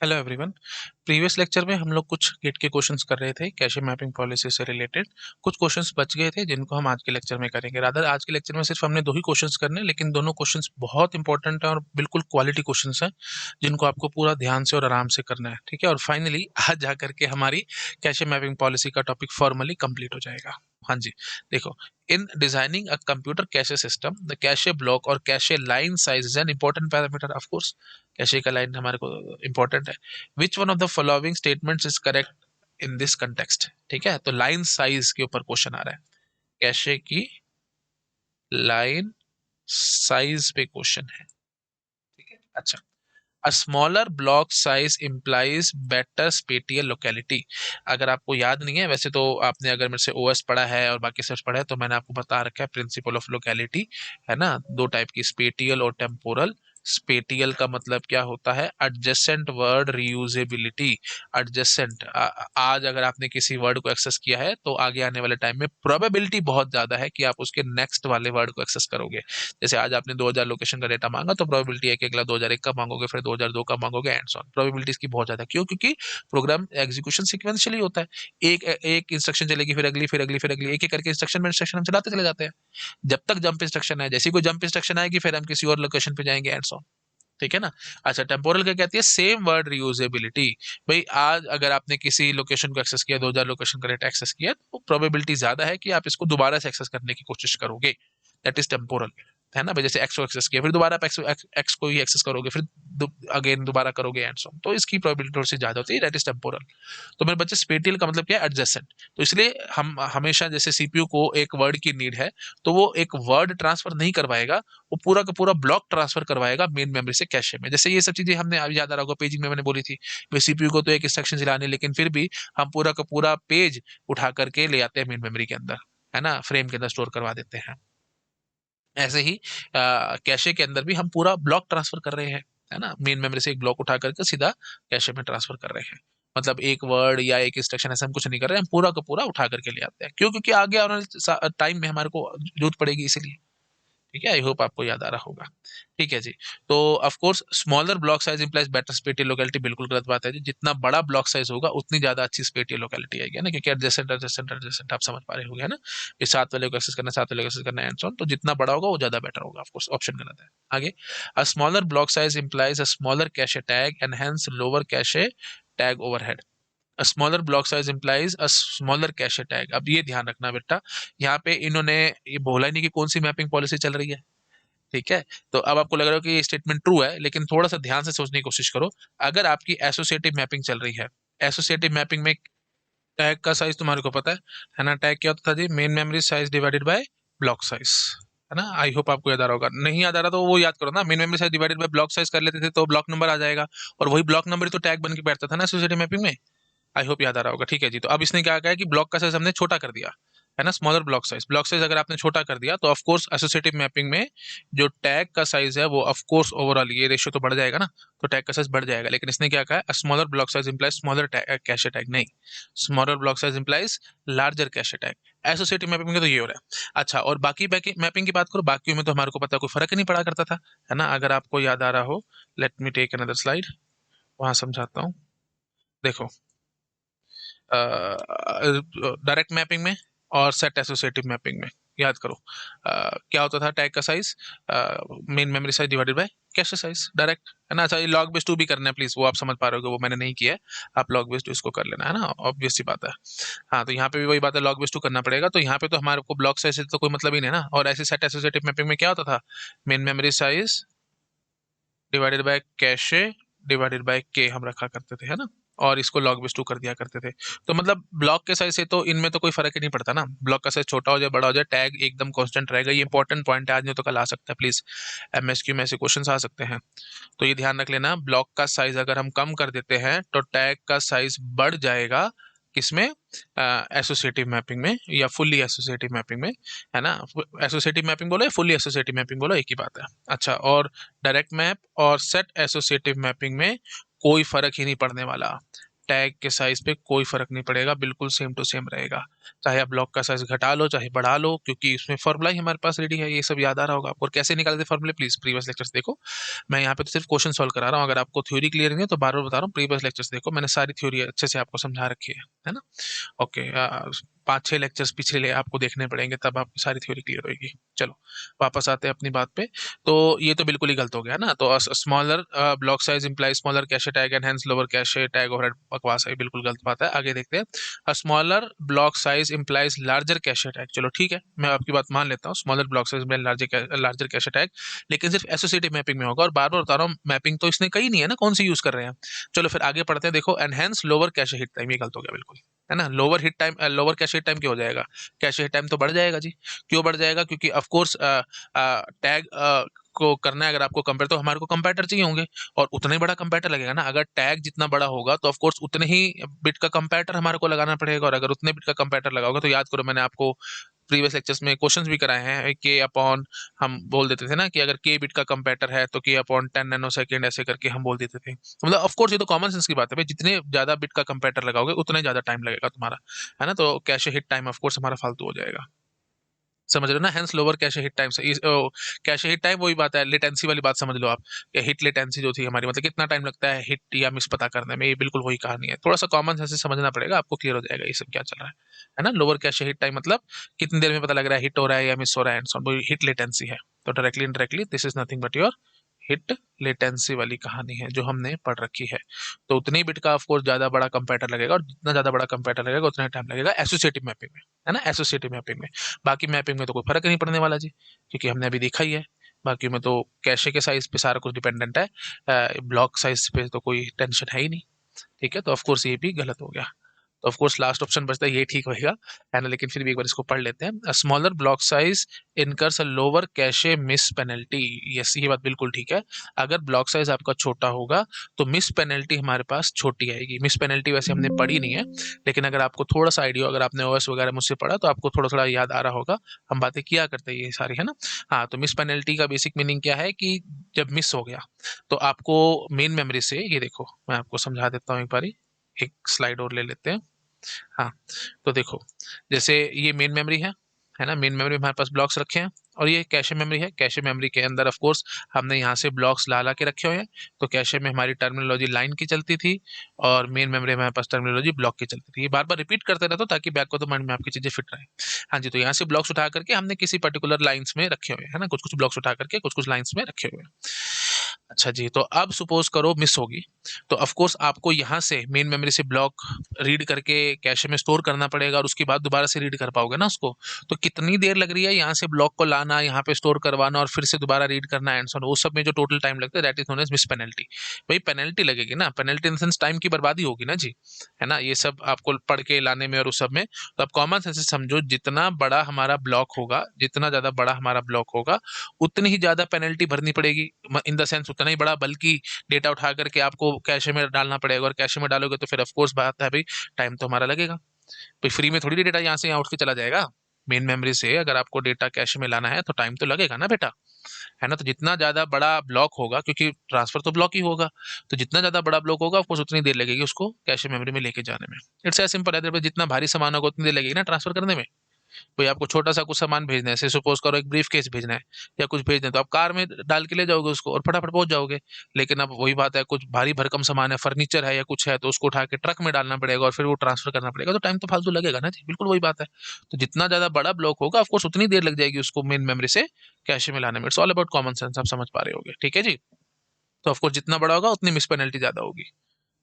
Hello everyone. Previous lecture में हम लोग कुछ गेट के क्वेश्चंस कर रहे थे कैशे मैपिंग पॉलिसी से रिलेटेड। कुछ क्वेश्चंस बच गए थे जिनको हम आज के लेक्चर में करेंगे। रादर आज के लेक्चर में सिर्फ हमने दो ही क्वेश्चंस करने हैं, लेकिन दोनों क्वेश्चंस बहुत इंपॉर्टेंट हैं और बिल्कुल क्वालिटी क्वेश्चंस हैं जिनको आपको पूरा ध्यान से और आराम से करना है। ठीक है, और फाइनली आज जा करके हमारी कैशे मैपिंग पॉलिसी का टॉपिक फॉर्मली कंप्लीट हो जाएगा। हाँ जी, देखो, in designing a computer cache system, the cache block or cache line size is an important parameter. Of course, cache का line हमारे को important है। Which one of the following statements is correct in this context? ठीक है, तो line size के ऊपर question आ रहा है। कैशे की लाइन साइज पे क्वेश्चन है। ठीक है, अच्छा। A smaller block size implies better spatial locality। अगर आपको याद नहीं है, वैसे तो आपने अगर मेरे से ओएस पढ़ा है और बाकी सब पढ़ा है तो मैंने आपको बता रखा है प्रिंसिपल ऑफ लोकेलिटी, है ना। दो टाइप की, स्पेटियल और टेम्पोरल। स्पेटियल का मतलब क्या होता है? Adjacent word reusability. एडजेसेंट, आज अगर आपने किसी वर्ड को एक्सेस किया है तो आगे आने वाले टाइम में प्रोबेबिलिटी बहुत ज्यादा है कि आप उसके नेक्स्ट वाले वर्ड को एक्सेस करोगे। जैसे आज आपने 2000 लोकेशन का डेटा मांगा तो प्रोबेबिलिटी है कि अगला 2001 का मांगोगे, फिर 2002 का मांगोगे एंड सो ऑन। प्रोबेबिलिटी इसकी बहुत ज्यादा, क्यों? क्योंकि प्रोग्राम एग्जीक्यूशन सीक्वेंशियली होता है। एक एक इंस्ट्रक्शन चलेगी, फिर अगली, फिर अगली, फिर अगली, एक एक करके इंस्ट्रक्शन हम चलाते चले जाते हैं जब तक जंप इंस्ट्रक्शन है। जैसे कोई जंप इंस्ट्रक्शन आएगी फिर हम किसी और लोकेशन पे जाएंगे एंड सो ऑन। ठीक है ना। अच्छा, टेम्पोरल क्या कहती है? Same word reusability. भाई आज अगर आपने किसी लोकेशन को एक्सेस किया, 2000 लोकेशन का डेटा एक्सेस किया, तो प्रोबेबिलिटी ज्यादा है कि आप इसको दोबारा से एक्सेस करने की कोशिश करोगे। दैट इज टेम्पोरल, है ना भाई। जैसे एक्स को एक्सेस किया, फिर दोबारा आप एक्स को ही एक्सेस करोगे, फिर अगेन दोबारा करोगे एंड सो ऑन। तो इसकी प्रोबेबिलिटी थोड़ी सी ज्यादा होती है। That is temporal. तो मेरे बच्चे, स्पेटियल का मतलब क्या है? एडजेसेंट। तो इसलिए हम हमेशा, जैसे सीपीयू को एक वर्ड की नीड है तो वो एक वर्ड ट्रांसफर नहीं करवाएगा, वो पूरा का पूरा ब्लॉक ट्रांसफर करवाएगा मेन मेमोरी से कैशे में। जैसे ये सब चीजें हमने अभी याद आ रहा होगा, पेजिंग में मैंने बोली थी। वे सीपीयू को तो एक इंस्ट्रक्शन चलाने, लेकिन फिर भी हम पूरा का पूरा पेज उठा करके ले आते हैं मेन मेमोरी के अंदर, है ना, फ्रेम के अंदर स्टोर करवा देते हैं। ऐसे ही कैशे के अंदर भी हम पूरा ब्लॉक ट्रांसफर कर रहे हैं, है ना। मेन मेमोरी से एक ब्लॉक उठा करके सीधा कैशे में ट्रांसफर कर रहे हैं। मतलब एक वर्ड या एक इंस्ट्रक्शन ऐसा हम कुछ नहीं कर रहे हैं, हम पूरा का पूरा उठा करके ले आते हैं। क्यों? क्योंकि आगे आने वाले टाइम में हमारे को जरूरत पड़ेगी, इसीलिए। ठीक है, आई होप आपको याद आ रहा होगा। ठीक है जी। तो of course smaller block size implies better spatial locality, बिल्कुल गलत बात है जी। जितना बड़ा ब्लॉक साइज होगा उतनी ज्यादा अच्छी स्पेटियल लोकेलिटी आएगी, है ना। क्योंकि एडजेसेंट एडजेसेंट एडजेसेंट आप समझ पा रहे होंगे, है ना। ये साथ वाले को एक्सेस करना, साथ वाले को एक्सेस करना एंड सो ऑन। तो जितना बड़ा होगा वो ज्यादा बेटर होगा। ऑफ कोर्स ऑप्शन गलत है। आगे, a smaller block size implies a smaller cache tag and hence lower cache tag overhead. A smaller block size implies a smaller cache tag. अब ये ध्यान रखना बेटा, यहाँ पे इन्होंने ये बोला ही नहीं कि कौन सी मैपिंग पॉलिसी चल रही है। ठीक है, तो अब आपको लग रहा है कि ये स्टेटमेंट ट्रू है, लेकिन थोड़ा सा ध्यान से सोचने की कोशिश करो। अगर आपकी एसोसिएटिव मैपिंग चल रही है, एसोसिएटिव मैपिंग में टैग का साइज तुम्हारे को पता है ना। टैग क्या होता था जी? Main memory size divided by block size, है ना। आई होप आपको याद आ रहा होगा। नहीं याद आ रहा तो वो याद करो ना, main memory size divided by block size कर लेते थे तो ब्लॉक नंबर आ जाएगा, और वही ब्लॉक नंबर तो टैग बन के बैठता था ना एसोसिएटिव मैपिंग में। आई होप याद आ रहा होगा। ठीक है जी। तो अब इसने क्या कहा है कि ब्लॉक का साइज हमने छोटा कर दिया, है ना। Smaller block size, block size अगर आपने छोटा कर दिया तो ऑफ कोर्स एसोसिएटिव मैपिंग में जो टैग का साइज है वो ऑफ कोर्स ओवरऑल ये रेशियो तो बढ़ जाएगा ना, तो टैग का साइज बढ़ जाएगा। लेकिन इसने क्या कहा है? Smaller block size implies smaller cache tag. नहीं, smaller block size implies larger cache tag. Associative mapping में तो ये हो रहा है। अच्छा, और बाकी मैपिंग की बात करो, बाकी में तो हमारे को पता है कोई फर्क ही नहीं पड़ा करता था, है ना। अगर आपको याद आ रहा हो, let me take another slide, वहां समझाता हूँ। देखो, डायरेक्ट मैपिंग में और सेट एसोसिएटिव मैपिंग में याद करो, क्या होता था? टैग का size main memory size divided bye cache size, direct, है ना। अच्छा, ये log base 2 भी करना है प्लीज, वो आप समझ पा रहे हो, वो मैंने नहीं किया है। आप log base 2 इसको कर लेना, है ना, ऑब्वियस सी बात है। हाँ, तो यहाँ पे भी वही बात है, log base 2 करना पड़ेगा। तो यहाँ पे तो हमारे को ब्लॉक साइज से तो कोई मतलब ही नहीं है ना। और ऐसे सेट एसोसिएटिव मैपिंग में क्या होता था? Main memory size divided bye cache divided by के हम रखा करते थे, है ना। और इसको log base 2 कर दिया करते थे। तो मतलब ब्लॉक के साइज से तो इनमें तो कोई फर्क ही नहीं पड़ता ना। ब्लॉक का साइज छोटा हो जाए बड़ा हो जाए, टैग एकदम कांस्टेंट रहेगा। ये इंपॉर्टेंट पॉइंट है, आज नहीं तो कल आ सकता है प्लीज, एमएसक्यू में ऐसे क्वेश्चन आ सकते हैं। तो ये ध्यान रख लेना, ब्लॉक का साइज अगर हम कम कर देते हैं तो टैग का साइज बढ़ जाएगा। किसमें? एसोसिएटिव मैपिंग में या फुल्ली एसोसिएटिव मैपिंग में, है ना। एसोसिएटिव मैपिंग बोलो या फुल्ली एसोसिएटिव मैपिंग बोलो, एक ही बात है। अच्छा, और डायरेक्ट मैप और सेट एसोसिएटिव मैपिंग में कोई फर्क ही नहीं पड़ने वाला। टैग के साइज पे कोई फर्क नहीं पड़ेगा, बिल्कुल सेम टू सेम रहेगा। चाहे आप ब्लॉक का साइज घटा लो चाहे बढ़ा लो, क्योंकि इसमें फॉर्मूला ही हमारे पास रेडी है, ये सब याद आ रहा होगा आपको। और कैसे निकालते फॉर्मूले, प्लीज प्रीवियस लेक्चर्स देखो। मैं यहाँ पे तो सिर्फ क्वेश्चन सॉल्व करा रहा हूँ, अगर आपको थ्योरी क्लियर नहीं है तो बार बार बता रहा हूँ, प्रीवियस लेक्चर्स देखो, मैंने सारी थ्योरी अच्छे से आपको समझा रखी है ना। ओके, 5-6 लेक्चर्स पिछले आपको देखने पड़ेंगे, तब आपकी सारी थ्योरी क्लियर होगी। चलो वापस आते हैं अपनी बात पे। तो ये तो बिल्कुल ही गलत हो गया ना, तो smaller block size implies smaller cache tag and hence lower cache tag overhead, बकवास है, बिल्कुल गलत बात है। आगे देखते हैं, smaller block size implies larger cache tag. चलो ठीक है, मैं आपकी बात मान लेता हूँ, स्मॉलर ब्लॉक साइज में लार्जर कैशे टैग, लेकिन सिर्फ एसोसिएटिव मैपिंग में होगा, और बार बार बता रहा हूँ मैपिंग तो इसने कही नहीं है ना, कौन सी यूज कर रहे हैं। चलो फिर आगे पढ़ते हैं, देखो enhance lower cache hit time, ये गलत हो गया बिल्कुल, है ना। Lower hit time, lower cache hit time क्यों हो जाएगा, कैशे हिट टाइम तो बढ़ जाएगा जी। क्यों बढ़ जाएगा, क्योंकि ऑफ कोर्स टैग को करना है, अगर आपको कंपेयर, तो हमारे को कंपेटर चाहिए होंगे, और उतना ही बड़ा कंपेटर लगेगा ना। अगर टैग जितना बड़ा होगा तो ऑफ कोर्स उतने ही बिट का कंपेटर हमारे को लगाना पड़ेगा, और अगर उतने बिट का कंपेटर लगाओगे तो याद करो, मैंने आपको प्रीवियस लेक्चर्स में क्वेश्चंस भी कराए हैं, के अपॉन हम बोल देते थे ना, कि अगर के बिट का कंपेटर है तो के अपॉन 10 नैनो सेकेंड, ऐसे करके हम बोल देते थे। तो मतलब ऑफ कोर्स ये तो कॉमन सेंस की बात है भाई, जितने ज्यादा बिट का कंपेटर लगाओगे उतना ही ज्यादा टाइम लगेगा तुम्हारा, है ना। तो cache hit time of course हमारा फालतू हो जाएगा, समझ रहे हो ना। Hence lower cache hit time से कैशे हिट टाइम, वही बात है, लेटेंसी वाली बात समझ लो आप, या हिट लेटेंसी जो थी हमारी, मतलब कितना टाइम लगता है हिट या मिस पता करने में, ये बिल्कुल वही कहानी है। थोड़ा सा कॉमन सेंस से समझना पड़ेगा, आपको क्लियर हो जाएगा ये सब क्या चल रहा है ना। लोअर कैशे हिट टाइम मतलब कितनी देर में पता लग रहा है हिट हो रहा है या मिस हो रहा है, and so on, hit latency है। तो directly indirectly this is nothing but your hit latency वाली कहानी है जो हमने पढ़ रखी है। तो उतनी बिट का ऑफ कोर्स ज्यादा बड़ा कंपेटर लगेगा, और जितना ज्यादा बड़ा कंपेटर लगेगा उतना टाइम लगेगा एसोसिएटिव मैपिंग में, है ना, एसोसिएटिव मैपिंग में। बाकी मैपिंग में तो कोई फर्क नहीं पड़ने वाला जी, क्योंकि हमने अभी देखा ही है। बाकी में तो कैशे के साइज पे सारा कुछ डिपेंडेंट है, ब्लॉक साइज पे तो कोई टेंशन है ही नहीं। ठीक है, तो ऑफ कोर्स ये भी गलत हो गया। तो ऑफ कोर्स लास्ट ऑप्शन बचता है, ये ठीक होएगा, है ना। लेकिन फिर भी एक बार इसको पढ़ लेते हैं, smaller block size incurs a lower cache miss penalty. Yes, ये बात बिल्कुल ठीक है। अगर ब्लॉक साइज आपका छोटा होगा तो मिस पेनल्टी हमारे पास छोटी आएगी। मिस पेनल्टी वैसे हमने पढ़ी नहीं है, लेकिन अगर आपको थोड़ा सा आइडिया, अगर आपने ओएस वगैरह मुझसे पढ़ा तो आपको थोड़ा थोड़ा याद आ रहा होगा, हम बातें किया करते हैं ये सारी, है ना। हाँ, तो मिस पेनल्टी का बेसिक मीनिंग क्या है, कि जब मिस हो गया तो आपको मेन मेमोरी से, ये देखो मैं आपको समझा देता हूँ एक बारी, एक स्लाइड और ले लेते हैं। हाँ, तो देखो, जैसे ये मेन मेमोरी है ना, मेन मेमोरी में हमारे पास ब्लॉक्स रखे हैं, और ये कैशे मेमोरी है। कैशे मेमोरी के अंदर ऑफ कोर्स हमने यहाँ से ब्लॉक्स ला ला के रखे हुए हैं। तो कैशे में हमारी टर्मिनोलॉजी लाइन की चलती थी, और मेन मेमोरी में हमारे पास टर्मिनोलॉजी ब्लॉक की चलती थी। ये बार बार रिपीट करते रहता हूँ ताकि बैक को तो माइंड में आपकी चीजें फिट रहे। हाँ जी, तो यहाँ से ब्लॉक्स उठा करके हमने किसी पर्टिकुलर लाइन्स में रखे हुए हैं ना, कुछ कुछ ब्लॉक्स उठा करके कुछ कुछ लाइन्स में रखे हुए हैं। अच्छा जी, तो अब सपोज करो मिस होगी, तो ऑफ कोर्स आपको यहाँ से मेन मेमोरी से ब्लॉक रीड करके कैशे में स्टोर करना पड़ेगा, और उसके बाद दोबारा से रीड कर पाओगे ना उसको। तो कितनी देर लग रही है यहाँ से ब्लॉक को लाना, यहाँ पे स्टोर करवाना, और फिर से दोबारा रीड करना, एंड सो ऑन, वो सब में जो टोटल टाइम लगता है that is known as miss penalty. भाई पेनल्टी लगेगी ना, पेनल्टी इन सेंस टाइम की बर्बादी होगी ना जी, है ना। ये सब आपको पढ़ के लाने में और उस सब में, तो आप कॉमन सेंस से समझो, जितना बड़ा हमारा ब्लॉक होगा, जितना ज्यादा बड़ा हमारा ब्लॉक होगा, उतनी ही ज्यादा पेनल्टी भरनी पड़ेगी, इन द सेंस उतना ही बड़ा, बल्कि डेटा उठा करके आपको कैशे में डालना पड़ेगा, और कैशे में डालोगे तो फिर ऑफ कोर्स बात है भाई, टाइम तो हमारा लगेगा भाई। फ्री में थोड़ी डेटा यहाँ से यहाँ उठ के चला जाएगा। मेन मेमोरी से अगर आपको डेटा कैशे में लाना है तो टाइम तो लगेगा ना बेटा, है ना। तो जितना ज्यादा बड़ा ब्लॉक होगा, क्योंकि ट्रांसफर तो ब्लॉक ही होगा, तो जितना ज्यादा बड़ा ब्लॉक होगा ऑफ कोर्स उतनी देर लगेगी उसको कैशे मेमोरी में लेके जाने में। इट्स एज सिंपल है, जितना भारी सामान होगा उतनी देर लगेगी ना ट्रांसफर करने में। कोई आपको छोटा सा कुछ सामान भेजना है, सपोज करो एक ब्रीफ केस भेजना है या कुछ भेजना है, तो आप कार में डाल के ले जाओगे उसको और फटाफट पहुंच जाओगे। लेकिन अब वही बात है, कुछ भारी भरकम सामान है, फर्नीचर है या कुछ है, तो उसको उठा के ट्रक में डालना पड़ेगा और फिर वो ट्रांसफर करना पड़ेगा, तो टाइम तो फालतू लगेगा ना जी, बिल्कुल वही बात है। तो जितना ज्यादा बड़ा ब्लॉक होगा ऑफकोर्स उतनी देर लग जाएगी उसको मेन मेमोरी से कैशे में लाने में। It's all about common sense, आप समझ पा रहे होगे, ठीक है जी। तो ऑफकोर्स जितना बड़ा होगा उतनी मिस पेनल्टी ज्यादा होगी।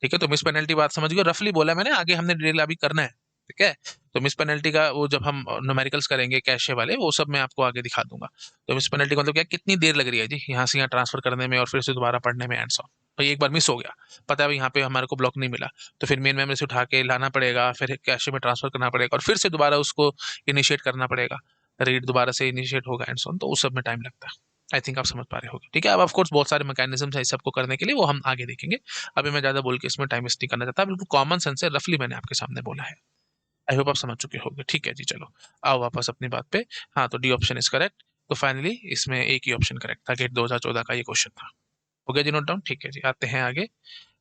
ठीक है, तो मिस पेनल्टी बात समझ गए, रफली बोला मैंने, आगे हमने डिटेल अभी करना है। ठीक है, तो मिस पेनल्टी का वो जब हम न्यूमेरिकल्स करेंगे कैशे वाले, वो सब मैं आपको आगे दिखा दूंगा। तो मिस पेनल्टी का मतलब क्या, कितनी देर लग रही है जी यहाँ से यहाँ ट्रांसफर करने में और फिर से दोबारा पढ़ने में, एंड सो ऑन। तो एक बार मिस हो गया, पता है भाई यहाँ पे हमारे को ब्लॉक नहीं मिला, तो फिर मेन मेमोरी से उठा के लाना पड़ेगा, फिर कैशे में ट्रांसफर करना पड़ेगा, और फिर से दोबारा उसको इनिशिएट करना पड़ेगा, रीड दोबारा से इनिशिएट होगा, एंड सो ऑन। तो उस सब में टाइम लगता है। आई थिंक आप समझ पा रहे होगे, ठीक है। अब ऑफ कोर्स बहुत सारे मैकेनिज्म है इस सबको करने के लिए, वो हम आगे देखेंगे। अभी मैं ज्यादा बोल के इसमें टाइम वेस्ट नहीं करना चाहता, बिल्कुल कॉमन सेंस है, रफली मैंने आपके सामने बोला है। आई होप आप समझ चुके होंगे, ठीक है जी। चलो आओ वापस अपनी बात पे। हाँ, तो डी ऑप्शन इज करेक्ट। तो फाइनली इसमें एक ही ऑप्शन करेक्ट था, गेट 2014 का ये क्वेश्चन था। हो गया जी नोट डाउन, ठीक है जी, आते हैं आगे।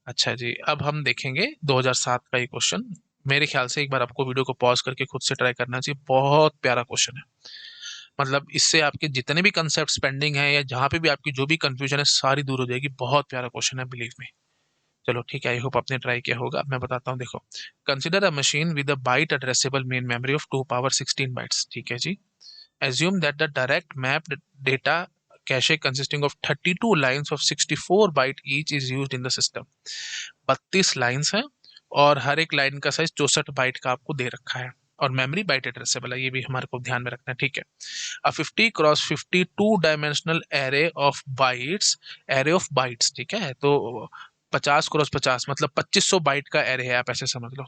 अच्छा जी, अब हम देखेंगे 2007 का ये क्वेश्चन। मेरे ख्याल से एक बार आपको वीडियो को पॉज करके खुद से ट्राई करना चाहिए, बहुत प्यारा क्वेश्चन है। मतलब इससे आपके जितने भी कंसेप्ट पेंडिंग है या जहाँ पे भी आपकी जो भी कंफ्यूजन है सारी दूर हो जाएगी। बहुत प्यारा क्वेश्चन है, बिलीव मी। चलो ठीक है, आई होप आपने ट्राई किया होगा। अब मैं बताता हूँ, देखो। Consider a machine with a byte addressable main memory of 2 power 16 bytes, ठीक है जी। Assume that the direct mapped data cache consisting of 32 lines of 64 byte each is used in the system. 32 lines हैं और हर एक line का size 64 bite का आपको दे रखा है, और मेमोरी बाइट एड्रेसेबल है, ये भी हमारे को ध्यान में रखना है, ठीक है। अ 50 cross 50 two dimensional array of bytes, ठीक है। तो 50 क्रॉस 50 मतलब 2500 बाइट का एरे है, आप ऐसे समझ लो।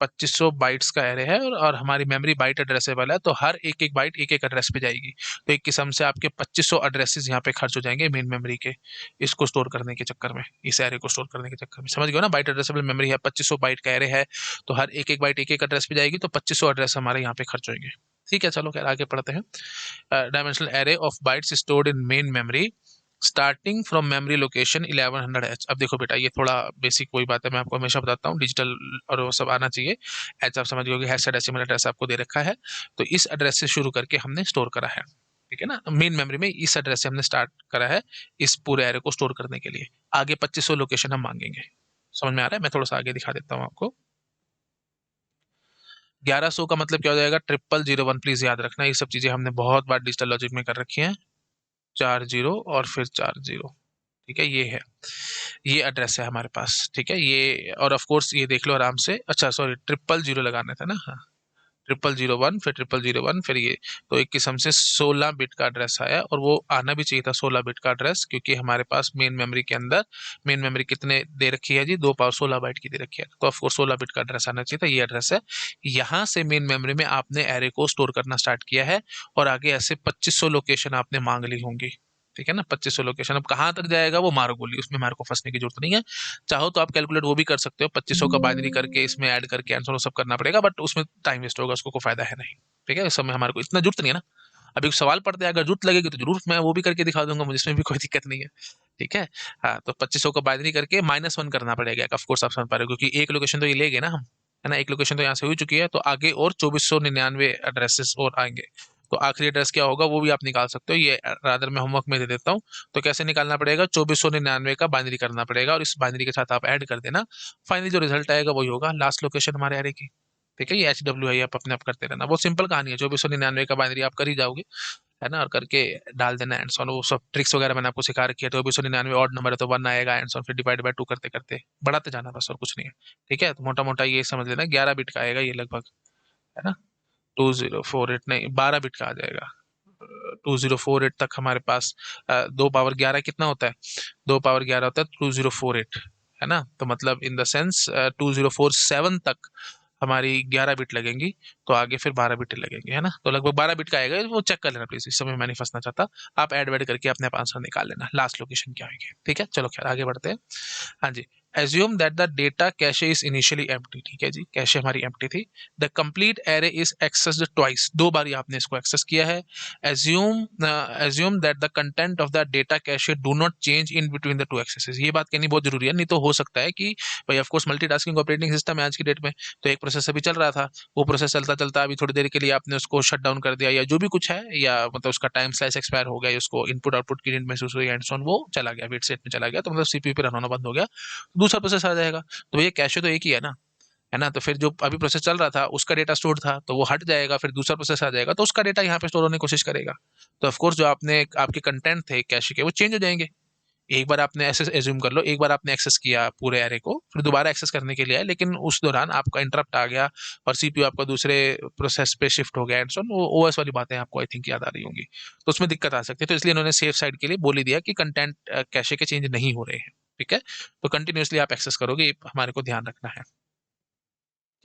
2500 बाइट्स का एरे है, और हमारी मेमोरी बाइट एड्रेसेबल है, तो हर एक एक बाइट एक एक एड्रेस पे जाएगी। तो एक किस्म से आपके 2500 एड्रेसेस यहाँ पे खर्च हो जाएंगे मेन मेमोरी के, इसको स्टोर करने के चक्कर में, इस एरे को स्टोर करने के चक्कर में। समझ गए ना, बाइट एड्रेसेबल मेमोरी है, 2500 बाइट का एरे है, तो हर एक एक बाइट एक एक एड्रेस पे जाएगी, तो 2500 एड्रेस हमारे यहाँ पे खर्च होंगे। ठीक है, चलो खैर आगे पढ़ते हैं। Dimensional array of bytes stored in main memory starting from memory location 1100 H। अब देखो बेटा, ये थोड़ा बेसिक वही बात है, मैं आपको हमेशा बताता हूँ, डिजिटल और वो सब आना चाहिए। एच आप समझ गए, हैश डेसिमल एड्रेस आपको दे रखा है, तो इस एड्रेस से शुरू करके हमने स्टोर करा है, ठीक है ना। मेन मेमोरी में इस एड्रेस से हमने स्टार्ट करा है इस पूरे एरे को स्टोर करने के लिए। आगे 2500 लोकेशन हम मांगेंगे। समझ में आ रहा है? मैं थोड़ा सा आगे दिखा देता हूँ आपको। 1100 का मतलब क्या हो जाएगा? 0001, प्लीज याद रखना, ये सब चीजें हमने बहुत बार डिजिटल लॉजिक में कर रखी है। 40 और फिर 40, ठीक है, ये एड्रेस है हमारे पास, ठीक है ये। और ऑफ कोर्स ये देख लो आराम से, अच्छा सॉरी, 000 लगाना था ना, हाँ। 0001, फिर 0001, फिर ये। तो एक किस्म से 16 बिट का एड्रेस आया, और वो आना भी चाहिए था 16 बिट का एड्रेस, क्योंकि हमारे पास मेन मेमोरी के अंदर, मेन मेमोरी कितने दे रखी है जी? 2 पावर 16 बाइट की दे रखी है, तो ऑफ कोर्स 16 बिट का एड्रेस आना चाहिए था, ये एड्रेस है। यहाँ से मेन मेमोरी में आपने एरे को स्टोर करना स्टार्ट किया है, और आगे ऐसे 2500 लोकेशन आपने मांग ली होंगी, ठीक है ना। 2500 लोकेशन, अब कहाँ तक जाएगा वो मारो गोली, उसमें हमारे को फंसने की जरूरत नहीं है। चाहो तो आप कैलकुलेट वो भी कर सकते हो, 2500 का बाइनरी करके इसमें ऐड करके आंसर वो सब करना पड़ेगा, बट उसमें टाइम वेस्ट होगा, उसको कोई फायदा है नहीं, ठीक है। इस समय हमारे को इतना जरूरत नहीं है ना। अभी सवाल पढ़ते हैं, अगर जरूरत लगेगी तो जरूर मैं वो भी करके दिखा दूंगा, मुझे इसमें भी कोई दिक्कत नहीं है, ठीक है। हाँ, तो 2500 का बाइनरी करके -1 करना पड़ेगा, ऑफकोर्स आप समझ पा रहे हो, क्योंकि एक लोकेशन तो ये ले गए ना हम, है ना। एक लोकेशन तो यहाँ से हो चुकी है, तो आगे और 2499 एड्रेसेस और आएंगे। तो आखिरी एड्रेस क्या होगा वो भी आप निकाल सकते हो, ये रादर मैं होमवर्क में दे देता हूँ। तो कैसे निकालना पड़ेगा? 2499 का बाइनरी करना पड़ेगा, और इस बाइनरी के साथ आप ऐड कर देना। फाइनली जो रिजल्ट आएगा वही होगा लास्ट लोकेशन हमारे एरे की, ठीक है। ये HW है, आप अपने आप करते रहना, बहुत सिंपल कहानी है। 2499 का बाइनरी आप कर ही जाओगे, है ना, और करके डाल देना एंड सॉन। वो सब ट्रिक्स वगैरह मैंने आपको सिखा रखी है। 2499 ऑड नंबर है तो 1 आएगा एंड सॉन, फिर डिवाइड बाय 2 करते करते बढ़ाते जाना, बस और कुछ नहीं है, ठीक है। तो मोटा मोटा ये समझ लेना, 11 बिट का आएगा ये लगभग, है ना। 2048 नहीं, 12 बिट का आ जाएगा। 2048 तक हमारे पास 2 पावर 11 कितना होता है? 2 पावर 11 होता है 2048, है ना। तो मतलब इन द सेंस 2047 तक हमारी 11 बिट लगेंगी, तो आगे फिर 12 बिट लगेंगे, है ना। तो लगभग 12 बिट का आएगा, वो चेक कर लेना प्लीज, इस समय मैं नहीं फंसना चाहता। आप ऐड वैड करके अपने आंसर निकाल लेना, लास्ट लोकेशन क्या होगी, ठीक है। चलो खैर आगे बढ़ते हैं। हाँ जी। Assume that the data cache is initially empty, ठीक है जी, कैशे हमारी एम्प्टी थी। The complete array is accessed twice, 2 बार आपने इसको एक्सेस किया है। Assume that the content of the data cache do not change in between the 2 accesses. ये बात कहनी बहुत जरूरी है, नहीं तो हो सकता है कि भाई of course multitasking operating system है आज की डेट में, तो एक प्रोसेस अभी चल रहा था, वो प्रोसेस चलता चलता अभी थोड़ी देर के लिए आपने उसको शट डाउन कर दिया, या जो भी कुछ है, या मतलब उसका टाइम स्लाइस एक्सपायर हो गया, उसको इनपुट आउटपुट की नीड महसूस हुई एंड सो ऑन, वो चला गया, वेट सेट में चला गया, तो मतलब सीपीयू पे रन होना बंद हो गया, तो दूसरा प्रोसेस आ जाएगा। तो ये कैशे तो एक ही है ना, है ना। तो फिर जो अभी प्रोसेस चल रहा था उसका डेटा स्टोर था, तो वो हट जाएगा, फिर दूसरा प्रोसेस आ जाएगा, तो उसका डेटा यहाँ पे स्टोर होने की कोशिश करेगा। तो ऑफकोर्स जो आपने आपके कंटेंट थे कैशे के, वो चेंज हो जाएंगे। एक बार आपने ऐसे एज्यूम कर लो, एक बार आपने एक्सेस किया पूरे एरे को, फिर दोबारा एक्सेस करने के लिए आए, लेकिन उस दौरान आपका इंटरप्ट आ गया और सीपीयू आपका दूसरे प्रोसेस पे शिफ्ट हो गया एंड सो ऑन, वो ओएस वाली बातें आपको आई थिंक याद आ रही होंगी, तो उसमें दिक्कत आ सकती है। तो इसलिए इन्होंने सेफ साइड के लिए बोल ही दिया कि कंटेंट कैशे के चेंज नहीं हो रहे हैं, ठीक है। तो कंटिन्यूसली आप एक्सेस करोगे, ये हमारे को ध्यान रखना है,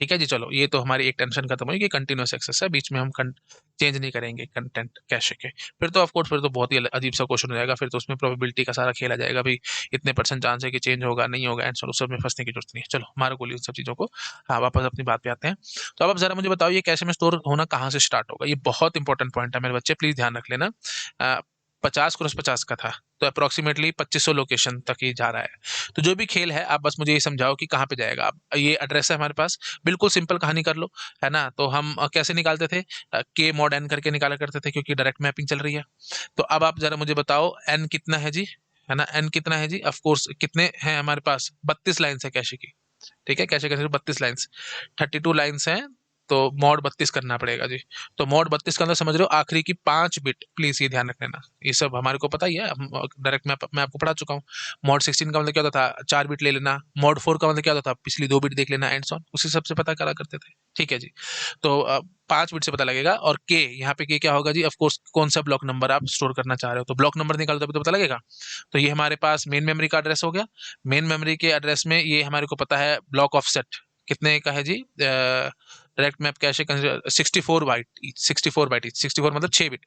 ठीक है जी। चलो, ये तो हमारी एक टेंशन खत्म हुई कि कंटिन्यूस एक्सेस है, बीच में हम चेंज नहीं करेंगे कंटेंट कैशे के। फिर तो ऑफकोर्स फिर तो बहुत ही अजीब सा क्वेश्चन हो जाएगा, फिर तो उसमें प्रोबेबिलिटी का सारा खेला जाएगा भाई, इतने परसेंट चांस है कि चेंज होगा नहीं होगा एंड उस सब में फंसने की जरूरत नहीं है। चलो मारो गोली उन सब चीजों को। हाँ, वापस अपनी बात पे आते हैं। तो अब आप जरा मुझे बताओ, ये कैशे में स्टोर होना कहाँ से स्टार्ट होगा? ये बहुत इंपॉर्टेंट पॉइंट है मेरे बच्चे, प्लीज ध्यान रख लेना। 50x50 का था, तो अप्रोक्सीमेटली 2500 लोकेशन तक ही जा रहा है। तो जो भी खेल है, आप बस मुझे ये समझाओ कि कहाँ पे जाएगा। अब ये एड्रेस है हमारे पास, बिल्कुल सिंपल कहानी कर लो, है ना। तो हम कैसे निकालते थे, के मॉड एन करके निकाला करते थे, क्योंकि डायरेक्ट मैपिंग चल रही है। तो अब आप जरा मुझे बताओ एन कितना है जी, है ना, एन कितना है जी। ऑफ कोर्स कितने हैं हमारे पास, 32 लाइन्स है कैशे की, ठीक है, कैशे का सिर्फ 32 लाइन्स, 32 लाइन्स हैं, तो मॉड 32 करना पड़ेगा जी। तो मॉड 32 का अंदर समझ रहे हो आखिरी की 5 बिट, प्लीज ये ध्यान रख लेना, ये सब हमारे को पता ही है, डायरेक्ट मैं आपको पढ़ा चुका हूँ। मॉड 16 का मतलब क्या होता था, 4 बिट ले लेना। मॉड 4 का मतलब क्या होता था, पिछली 2 बिट देख लेना, एंड सॉन, उसी सबसे पता करा करते थे, ठीक है जी। तो 5 बिट से पता लगेगा। और के, यहाँ पे के क्या होगा जी, ऑफकोर्स कौन सा ब्लॉक नंबर आप स्टोर करना चाह रहे हो, तो ब्लॉक नंबर निकालो तभी तो पता लगेगा। तो ये हमारे पास मेन मेमोरी का एड्रेस हो गया। मेन मेमोरी के एड्रेस में ये हमारे को पता है ब्लॉक ऑफसेट कितने का है जी, direct map cache 64 byte, 64 byte, 64 मतलब 6 बिट।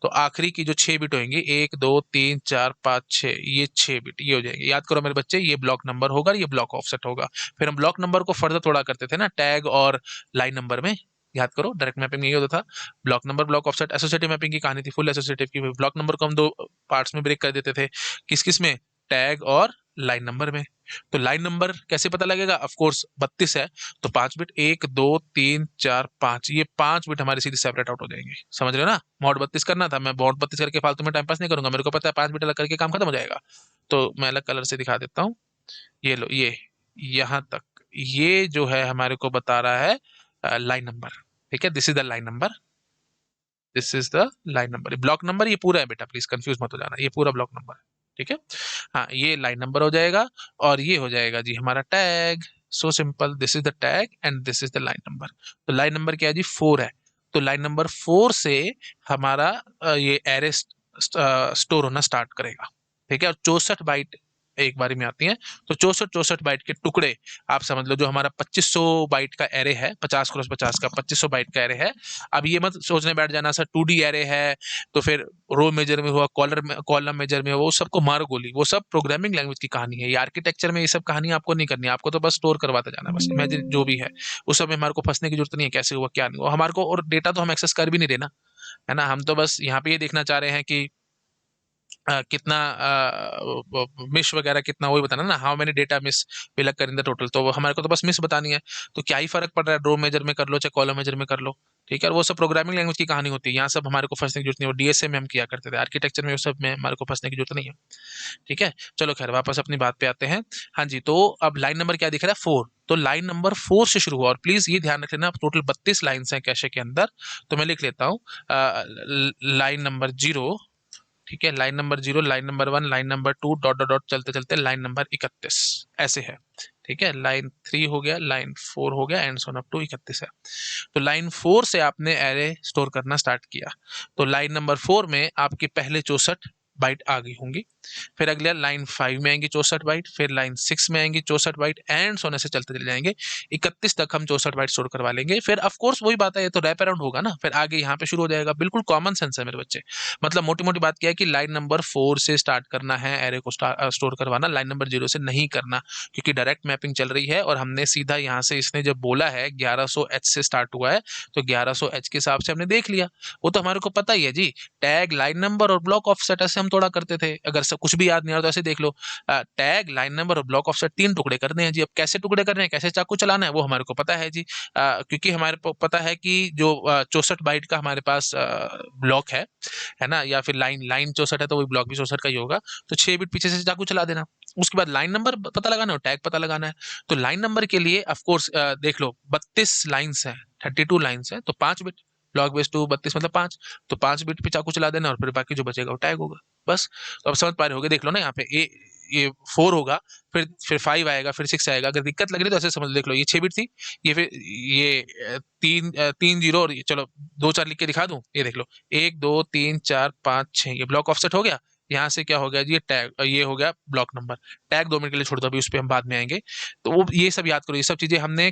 तो आखिरी की जो 6 बिट होंगी, 1 2 3 4 5 6, ये 6 बिट ये हो जाएंगे। याद करो मेरे बच्चे, ये ब्लॉक नंबर होगा, ये ब्लॉक ऑफसेट होगा। फिर हम ब्लॉक नंबर को फर्दर थोड़ा करते थे ना, टैग और लाइन नंबर में। याद करो डायरेक्ट मैपिंग यही होता था, block number block offset. Associative mapping की कहानी थी, फुल एसोसिएटिव की। ब्लॉक नंबर को हम दो पार्ट्स में ब्रेक कर देते थे, किस किस में, टैग और लाइन नंबर में। तो लाइन नंबर कैसे पता लगेगा, ऑफ कोर्स 32 है, तो 5 बिट, 1 2 3 4 5, ये 5 बिट हमारे सीधे सेपरेट आउट हो जाएंगे। समझ रहे हो ना, मॉड 32 करना था, मैं मॉड 32 करके फालतू में टाइम पास नहीं करूंगा, मेरे को पता है 5 बिट अलग करके काम खत्म हो जाएगा। तो मैं अलग कलर से दिखा देता हूँ, ये लो, ये यहाँ तक, ये जो है हमारे को बता रहा है लाइन नंबर, ठीक है, this is the line number, this is the line number. Block number ये पूरा है बेटा, प्लीज कंफ्यूज मत हो जाना, ये पूरा ब्लॉक नंबर है, ठीक है। हाँ, ये लाइन नंबर हो जाएगा, और ये हो जाएगा जी हमारा tag. So simple, this is the tag and this is the line number. तो लाइन नंबर क्या है जी, 4 है। तो लाइन नंबर 4 से हमारा ये एरे स्टोर होना स्टार्ट करेगा, ठीक है। और 64 बाइट एक बारी में आती हैं, तो 64 बाइट के टुकड़े आप समझ लो, जो हमारा 2500 बाइट का एरे है, 50x50 का 2500 बाइट का एरे है। अब ये मत सोचने बैठ जाना सर 2D एरे है, तो फिर रो मेजर में हुआ, कॉलम मेजर में हुआ, वो सबको मारो गोली, वो सब प्रोग्रामिंग लैंग्वेज की कहानी है। ये आर्किटेक्चर में ये सब कहानी आपको नहीं करनी है, आपको तो बस स्टोर करवाता जाना है, बस इमेजिन जो भी है। उस सब में हमारे को फंसने की जरूरत नहीं है, कैसे हुआ क्या नहीं हुआ हमारे को, और डेटा तो हम एक्सेस कर भी नहीं देना, है ना। हम तो बस यहाँ पे ये देखना चाह रहे हैं कि कितना मिस वगैरह कितना, वही बताना ना, how many data miss will occur in the total. तो हमारे को तो बस मिस बतानी है, तो क्या ही फर्क पड़ रहा है, रो मेजर में कर लो चाहे कॉलम मेजर में कर लो, ठीक है। और वो सब प्रोग्रामिंग लैंग्वेज की कहानी होती है, यहाँ सब हमारे को फंसने की जरूरत नहीं है, वो डीएसए में हम किया करते थे, आर्किटेक्चर में वो सब में हमारे को फंसने की जरूरत नहीं है, ठीक है। चलो खैर, वापस अपनी बात पे आते हैं। हाँ जी, तो अब लाइन नंबर क्या दिख रहा है, 4। तो लाइन नंबर 4 से शुरू हुआ, और प्लीज ये ध्यान रख लेना, टोटल 32 लाइन्स हैं कैशे के अंदर। तो मैं लिख लेता हूँ लाइन नंबर 0, ठीक है, line number 0, line number 1, line number 2, dot dot dot चलते चलते लाइन नंबर 31 ऐसे है, ठीक है। लाइन 3 हो गया, लाइन 4 हो गया, एंड सोन अप टू 31 है। तो लाइन 4 से आपने एरे स्टोर करना स्टार्ट किया, तो लाइन नंबर 4 में आपके पहले 64 बाइट आ गई होंगी। फिर अगले लाइन 5 में आएंगी 64 बाइट, फिर लाइन 6 में आएंगी 64 बाइट, एंड सोने से चलते चले जाएंगे, 31 तक हम 64 बाइट स्टोर करवा लेंगे। फिर ऑफ कोर्स वही बात है, ये तो रैप अराउंड होगा ना, फिर आगे यहाँ पे शुरू हो जाएगा। बिल्कुल कॉमन सेंस है मेरे बच्चे, मतलब मोटी मोटी बात क्या है कि लाइन नंबर 4 से स्टार्ट करना है एरे को स्टोर करवाना, लाइन नंबर 0 से नहीं करना, क्योंकि डायरेक्ट मैपिंग चल रही है, और हमने सीधा यहाँ से, इसने जब बोला है 1100H से स्टार्ट हुआ है, तो 1100H के हिसाब से हमने देख लिया, वो तो हमारे को पता ही है जी। टैग, लाइन नंबर और ब्लॉक ऑफसेट ऐसे हम थोड़ा करते थे, अगर सब कुछ भी याद नहीं आ रहा तो ऐसे देख लो, टैग, लाइन नंबर और ब्लॉक ऑफसेट 3 टुकड़े करने हैं जी। अब कैसे टुकड़े करने हैं, कैसे चाकू चलाना है, वो हमारे को पता है जी, क्योंकि हमारे को पता है कि जो 64 बाइट का हमारे पास ब्लॉक है ना, या फिर लाइन लाइन 64 है तो वही ब्लॉक भी 64 का ही होगा। तो 6 बिट पीछे से चाकू चला देना, उसके बाद लाइन नंबर पता लगाना और टैग पता लगाना है। तो लाइन नंबर के लिए ऑफ कोर्स देख लो 32 लाइन्स है, 32 लाइन्स है, तो 5 बिट, ब्लॉक बेस 2 32 मतलब 5, तो 5 बिट पे चाकू चला देना, और फिर बाकी जो बचेगा वो टैग होगा, बस। तो अब समझ पा रहे होगे, देख लो ना यहाँ पे ये 4 होगा, फिर 5 आएगा, फिर 6 आएगा। अगर दिक्कत लग रही है तो ऐसे समझ, देख लो ये 6 बिट थी, ये फिर ये 3 0, और चलो 2 4 लिख के दिखा दूं, ये देख लो 1 2 3 4 5 6, ये ब्लॉक ऑफसेट हो गया। यहाँ से क्या हो गया जी, ये टैग, ये हो गया ब्लॉक नंबर। टैग 2 मिनट के लिए छोड़ दो, अभी उस पर हम बाद में आएंगे। तो वो ये सब याद करो, ये सब चीजें हमने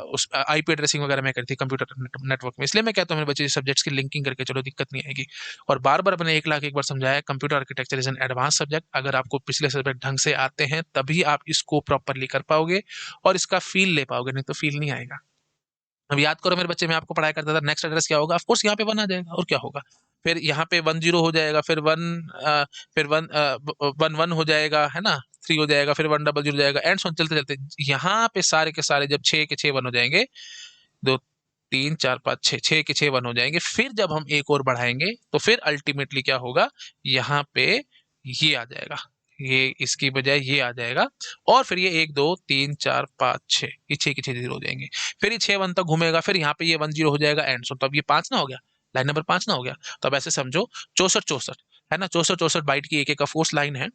उस आईपी एड्रेसिंग वगैरह में करी थी कंप्यूटर नेटवर्क में, इसलिए मैं कहता हूँ मेरे बच्चे सब्जेक्ट्स की लिंकिंग करके चलो, दिक्कत नहीं आएगी। और बार बार अपने 1 लाख एक बार समझाया, computer architecture is an advance subject, अगर आपको पिछले सब्जेक्ट ढंग से आते हैं तभी आप इसको प्रॉपरली कर पाओगे और इसका फील ले पाओगे, नहीं तो फील नहीं आएगा। अब याद करो मेरे बच्चे, मैं आपको पढ़ाया करता था, नेक्स्ट एड्रेस क्या होगा, ऑफ कोर्स यहाँ पे 1 आ जाएगा, और क्या होगा, फिर यहाँ पे 10 हो जाएगा, फिर 11 हो जाएगा, है ना, 3 हो जाएगा, फिर 100 हो जाएगा, एंड सो चलते चलते यहाँ पे सारे के सारे जब 6 के 6 1 हो जाएंगे, 2 3 4 5 6, 6 के 6 1 हो जाएंगे, फिर जब हम एक और बढ़ाएंगे तो फिर अल्टीमेटली क्या होगा, यहाँ पे ये आ जाएगा, ये इसकी बजाय ये आ जाएगा, और फिर ये 1 2 3 4 5 6, ये 6 के 6 0 हो जाएंगे, फिर ये 6 1 तक घूमेगा, फिर यहाँ पे ये 1 0 हो जाएगा एंड सो, तो अब ये 5 ना हो गया, लाइन नंबर 5 ना हो गया। तो अब ऐसे समझो 64 है ना, 64 बाइट की एक एक फोर्स लाइन है,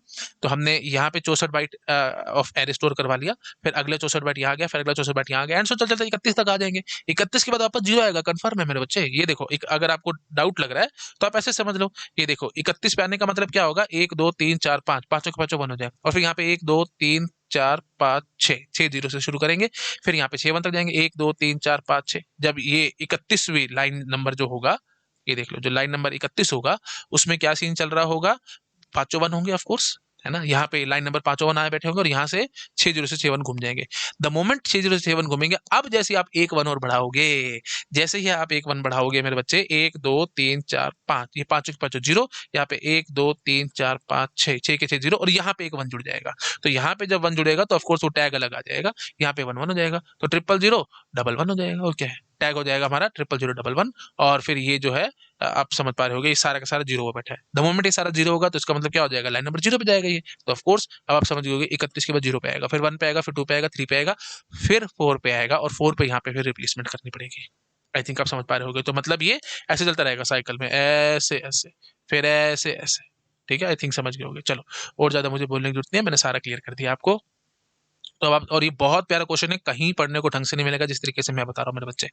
तो हमने यहाँ पे 64 बाइट ऑफ एरे स्टोर करवा लिया, फिर अगले 64 बाइट यहाँ गया, फिर अगला 64 बाइट यहाँ गया, एंड सो चलते चलते 31 तक आ जाएंगे। 31 के बाद वापस 0 आएगा, कंफर्म है मेरे बच्चे, ये देखो, अगर आपको डाउट लग रहा है तो आप ऐसे समझ लो, ये देखो 31 पे आने का मतलब क्या होगा, 1 2 3 4 5, पांचों के पांचों 1 हो जाएगा, और फिर यहाँ पे 1 2 3 4 5 6, 6 0 से शुरू करेंगे, फिर यहाँ पे 6 1 तक जाएंगे, 1 2 3 4 5 6, जब ये 31वीं लाइन नंबर जो होगा, ये देख लो, जो लाइन नंबर 31 होगा उसमें क्या सीन चल रहा होगा, 5 1 होंगे ऑफ कोर्स, है ना, यहाँ पे लाइन नंबर 5 1 आए बैठे होंगे, और यहाँ से 60 से 6 1 घूम जाएंगे। द मोमेंट 60 से 6 1 घूमेंगे, अब जैसे आप एक 1 और बढ़ाओगे, जैसे ही आप एक 1 बढ़ाओगे मेरे बच्चे, 1 2 3 4 5, ये पांचों के पांचों 0, यहाँ पे 1 2 3 4 5 6, 6 के 6 0, और यहाँ पे एक 1 जुड़ जाएगा, तो यहाँ पे जब 1 जुड़ेगा तो ऑफकोर्स वो टैग अलग आ जाएगा, यहाँ पे 1 1 हो जाएगा, तो 000 1 1 हो जाएगा, और क्या है, टैग हो जाएगा हमारा 000 1 1, और फिर ये जो है आप समझ पा रहे होगे, ये सारा का सारा 0 पे बैठा है, द मोमेंट ये सारा 0 होगा तो इसका मतलब क्या हो जाएगा, लाइन नंबर 0 पे जाएगा ये, तो ऑफ कोर्स अब आप समझ गए 31 के बाद 0 पे आएगा, फिर 1 पे आएगा, फिर 2 पे आएगा, 3 पे आएगा, फिर 4 पे आएगा, और 4 पे यहाँ पे फिर रिप्लेसमेंट करनी पड़ेगी। आई थिंक आप समझ पा रहे होगे, तो मतलब ये ऐसे चलता रहेगा साइकिल में, ऐसे ऐसे, फिर ऐसे ऐसे, ठीक है, आई थिंक समझ गए होगे। चलो, और ज्यादा मुझे बोलने की जरूरत नहीं है, मैंने सारा क्लियर कर दिया आपको। तो अब आप, और ये बहुत प्यारा क्वेश्चन है, कहीं पढ़ने को ढंग से नहीं मिलेगा जिस तरीके से मैं बता रहा हूँ मेरे बच्चे,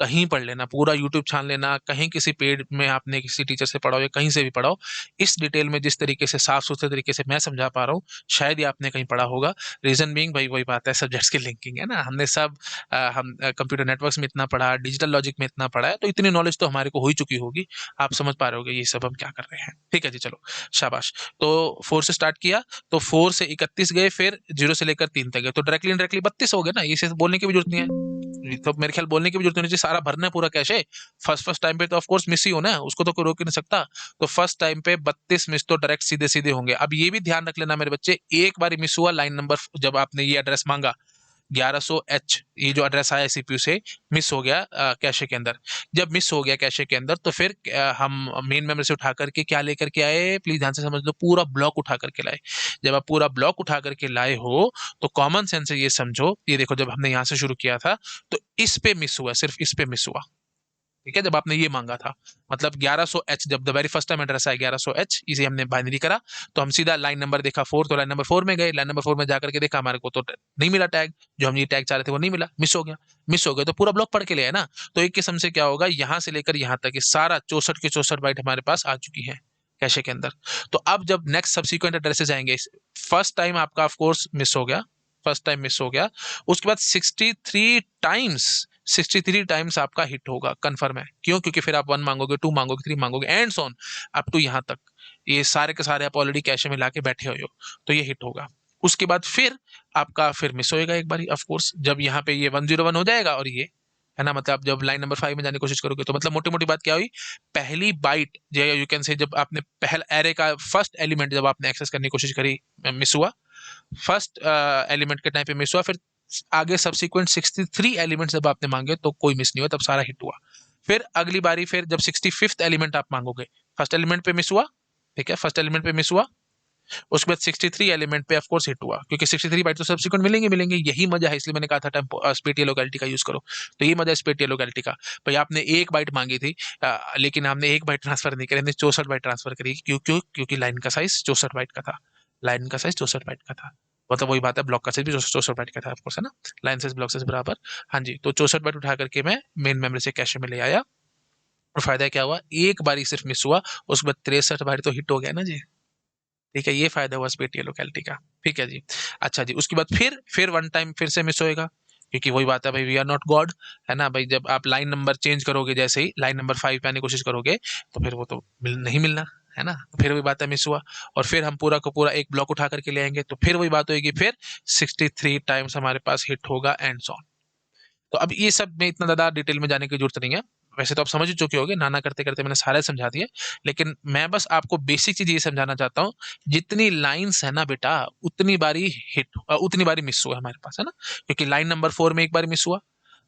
कहीं पढ़ लेना, पूरा यूट्यूब छान लेना, कहीं किसी पेड में आपने किसी टीचर से पढ़ाओ या कहीं से भी पढ़ाओ, इस डिटेल में जिस तरीके से साफ सुथरे तरीके से मैं समझा पा रहा हूँ, शायद ये आपने कहीं पढ़ा होगा। रीजन बीइंग भाई वही बात है, सब्जेक्ट्स की लिंकिंग है ना, हमने सब हम कंप्यूटर नेटवर्क्स में इतना पढ़ा, डिजिटल लॉजिक में इतना पढ़ा है, तो इतनी नॉलेज तो हमारे को हो ही चुकी होगी, आप समझ पा रहे होगे ये सब हम क्या कर रहे हैं। ठीक है जी, चलो शाबाश। तो 4 से स्टार्ट किया, तो 4 से 31 गए, फिर 0 से लेकर 3 तक गए, तो डायरेक्टली इनडायरेक्टली 32 हो गए ना, इसे बोलने की भी जरूरत नहीं है, तो मेरे ख्याल बोलने की भी जरूरत नहीं चाहिए, सारा भरना है पूरा कैशे। फर्स्ट फर्स्ट टाइम पे तो ऑफ कोर्स मिस ही होना है, उसको तो कोई रोक ही नहीं सकता, तो फर्स्ट टाइम पे 32 मिस तो डायरेक्ट सीधे सीधे होंगे। अब ये भी ध्यान रख लेना मेरे बच्चे, एक बार मिस हुआ लाइन नंबर, जब आपने ये एड्रेस मांगा 1100H, ये जो एड्रेस आया सीपीयू से, मिस हो गया कैशे के अंदर, जब मिस हो गया कैशे के अंदर, तो फिर हम मेन मेमोरी से उठा करके क्या लेकर के आए, प्लीज ध्यान से समझ लो, पूरा ब्लॉक उठा करके लाए। जब आप पूरा ब्लॉक उठा करके लाए हो, तो कॉमन सेंस से ये समझो, ये देखो, जब हमने यहाँ से शुरू किया था तो इस पे मिस हुआ, सिर्फ इस पे मिस हुआ, ठीक है, जब आपने ये मांगा था, मतलब 1100H, जब the very first time address आया 1100H, इसे हमने बाइनरी करा, तो हम सीधा लाइन नंबर देखा 4, तो लाइन नंबर 4 में गए, लाइन नंबर 4 में जाकर के देखा, हमारे को तो नहीं मिला टैग, जो हम ये टैग चाह रहे थे वो नहीं मिला, मिस हो गया। मिस हो गया तो पूरा ब्लॉक पढ़ के ले आए ना, तो एक किस्म से क्या होगा, यहाँ से लेकर यहाँ तक ये सारा 64 के 64 बाइट हमारे पास आ चुकी है कैशे के अंदर। तो अब जब नेक्स्ट सब्सिक्वेंट एड्रेसेस आएंगे, फर्स्ट टाइम आपका ऑफ कोर्स मिस हो गया, फर्स्ट टाइम मिस हो गया, उसके बाद 63 टाइम्स आपका हिट होगा, कंफर्म है, क्यों, क्योंकि फिर आप 1 मांगोगे, 2 मांगोगे, 3 मांगोगे, and so on up to यहाँ तक, ये सारे के सारे आप ऑलरेडी कैशे में लाके बैठे हुए हो, तो ये हिट होगा। उसके बाद फिर आपका फिर मिस होएगा एक बारी, ऑफ कोर्स, जब यहाँ पे ये 101 हो जाएगा, और ये है ना, मतलब जब लाइन नंबर 5 में जाने की कोशिश करोगे, तो मतलब मोटी मोटी बात क्या हुई, पहली बाइट जो यू कैन से, जब आपने पहला एरे का फर्स्ट एलिमेंट जब आपने एक्सेस करने की कोशिश करी, मिस हुआ, फर्स्ट एलिमेंट के टाइम पे मिस हुआ, फिर आगे सब्सिक्वेंट 63 एलिमेंट जब आपने मांगे तो कोई मिस नहीं हुआ, तब सारा हिट हुआ। फिर अगली बारी, फिर जब 65th एलिमेंट आप मांगोगे, फर्स्ट एलिमेंट पे मिस हुआ, ठीक है, फर्स्ट एलिमेंट पे मिस हुआ, उसके बाद 63 एलिमेंट पे ऑफ कोर्स हिट हुआ, क्योंकि 63 बाइट तो सब्सिक्वेंट मिलेंगे मिलेंगे, यही मजा है, इसलिए मैंने कहा था स्पेटियल लोकेलिटी का यूज करो, तो ये मजा है स्पेटियल लोकेलिटी का। भाई आपने एक बाइट मांगी थी, लेकिन हमने एक बाइट ट्रांसफर नहीं करी, हमने 64 बाइट ट्रांसफर करी, क्यों क्यों, क्योंकि लाइन का साइज 64 बाइट का था, लाइन का साइज 64 बाइट का था, मतलब वही बात है, ब्लॉक का साइज भी 64 बाइट का था, ऑफकोर्स, है ना, लाइन साइज ब्लॉक साइज बराबर। हाँ जी, तो 64 बाइट उठा करके मैं मेन मेमोरी से कैशे में ले आया, और फायदा क्या हुआ, एक बारी सिर्फ मिस हुआ, उसके बाद 63 बार तो हिट हो गया ना जी, ठीक है, ये फायदा हुआ स्पेटियल लोकेलिटी का। ठीक है जी। अच्छा जी, उसके बाद फिर वन टाइम फिर से मिस होएगा, क्योंकि वही बात है भाई, वी आर नॉट गॉड, है ना भाई, जब आप लाइन नंबर चेंज करोगे, जैसे ही लाइन नंबर 5 पे आने की कोशिश करोगे, तो फिर वो तो नहीं मिलना, है ना, तो फिर वही बात है, मिस हुआ, और फिर हम पूरा को पूरा एक ब्लॉक उठा करके ले आएंगे, तो फिर वही बात होगी, फिर 63 टाइम्स हमारे पास हिट होगा, एंड सो ऑन। तो अब ये सब में इतना ज्यादा डिटेल में जाने की जरूरत नहीं है, वैसे तो आप समझ ही चुके होगे, नाना करते करते मैंने सारे समझा दिए, लेकिन मैं बस आपको बेसिक चीज ये समझाना चाहता हूँ, जितनी लाइंस है ना बेटा, उतनी बारी उतनी बारी मिस हुआ हमारे पास, है ना, क्योंकि लाइन नंबर 4 में एक बार मिस हुआ,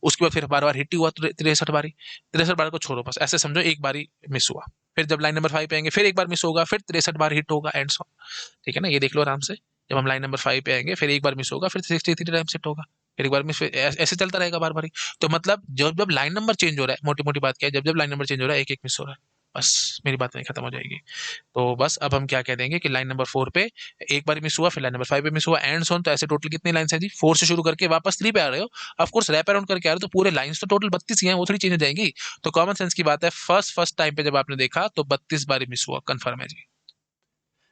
उसके बाद फिर बार बार हिट ही हुआ 63 बारी, 63 बार को छोड़ो, बस ऐसे समझो एक बारी मिस हुआ, फिर जब लाइन नंबर 5 पे आएंगे फिर एक बार मिस होगा, फिर 63 बार हिट होगा, एंड सो, ठीक है ना, ये देख लो आराम से। जब हम लाइन नंबर 5 पे आएंगे फिर एक बार मिस होगा, फिर 63 टाइम्स हिट होगा, फिर एक बार मिस, ऐसे चलता रहेगा बार बार। तो मतलब जब जब लाइन नंबर चेंज हो रहा है, मोटी मोटी बात क्या है, जब जब लाइन नंबर चेंज हो रहा है एक एक मिस हो रहा है, बस मेरी बात नहीं खत्म हो जाएगी। तो बस अब हम क्या कह देंगे कि लाइन नंबर 4 पे एक बार मिस हुआ, फिर लाइन नंबर 5 पे मिस हुआ, एंड सो ऑन। तो ऐसे टोटल कितनी लाइन्स है जी, 4 से शुरू करके वापस 3 पे आ रहे हो, ऑफ कोर्स रैप अराउंड करके आ रहे हो, तो पूरे लाइन्स तो टोटल 32 ही हैं, वो थोड़ी चेंज हो जाएंगी। तो कॉमन सेंस की बात है, फर्स्ट टाइम पे जब आपने देखा तो 32 बार मिस हुआ, कंफर्म है जी।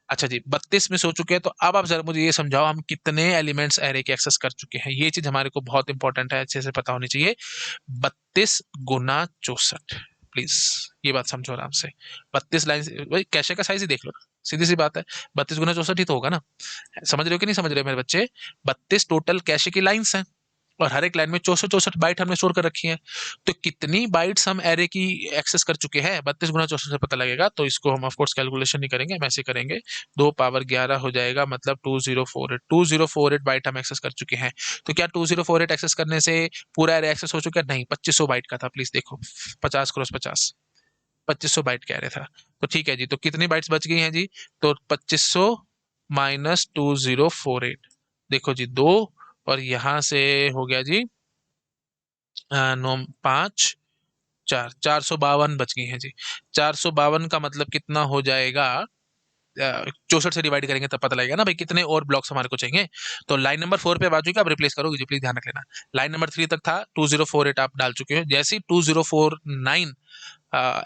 अच्छा जी, 32 मिस हो चुके हैं, तो अब आप जरा मुझे ये समझाओ हम कितने एलिमेंट्स एरे के एक्सेस कर चुके हैं, ये चीज हमारे को बहुत इंपॉर्टेंट है, अच्छे से पता होनी चाहिए। 32 गुना 64, प्लीज ये बात समझो आराम से। 32 लाइन, भाई कैशे का साइज ही देख लो ना, सीधी सी बात है, 32 गुना 64 ही तो होगा ना। समझ रहे हो कि नहीं समझ रहे हो मेरे बच्चे? 32 टोटल कैशे की लाइंस हैं, और हर एक लाइन में 64 बाइट हमने स्टोर कर रखी है। तो कितनी बाइट्स हम एरे की एक्सेस कर चुके हैं, 32 गुना 64 से पता लगेगा। तो इसको हम ऑफकोर्स कैलकुलेशन नहीं करेंगे, हम ऐसे करेंगे, 2 पावर 11 हो जाएगा, मतलब 2048 बाइट हम एक्सेस कर चुके हैं। तो क्या 2048 एक्सेस करने से पूरा एरे एक्सेस हो चुका है? नहीं, 2500 बाइट का था, प्लीज देखो, 50 × 50, 2500 बाइट कह रहे था। तो ठीक है जी, तो कितनी बाइट्स बच गई हैं जी? तो 2500 माइनस 2048, देखो जी, 2, और यहां से हो गया जी 9, 5, 4, 452 बच गई हैं जी। 452 का मतलब कितना हो जाएगा? 64 से डिवाइड करेंगे तब पता लगेगा ना भाई कितने और ब्लॉक्स हमारे को चाहिए। तो लाइन नंबर 4 पे बाजू का आप रिप्लेस करोगे जी, प्लीज ध्यान रख लेना। लाइन नंबर 3 तक था, 2048 आप डाल चुके हो, जैसे ही 2049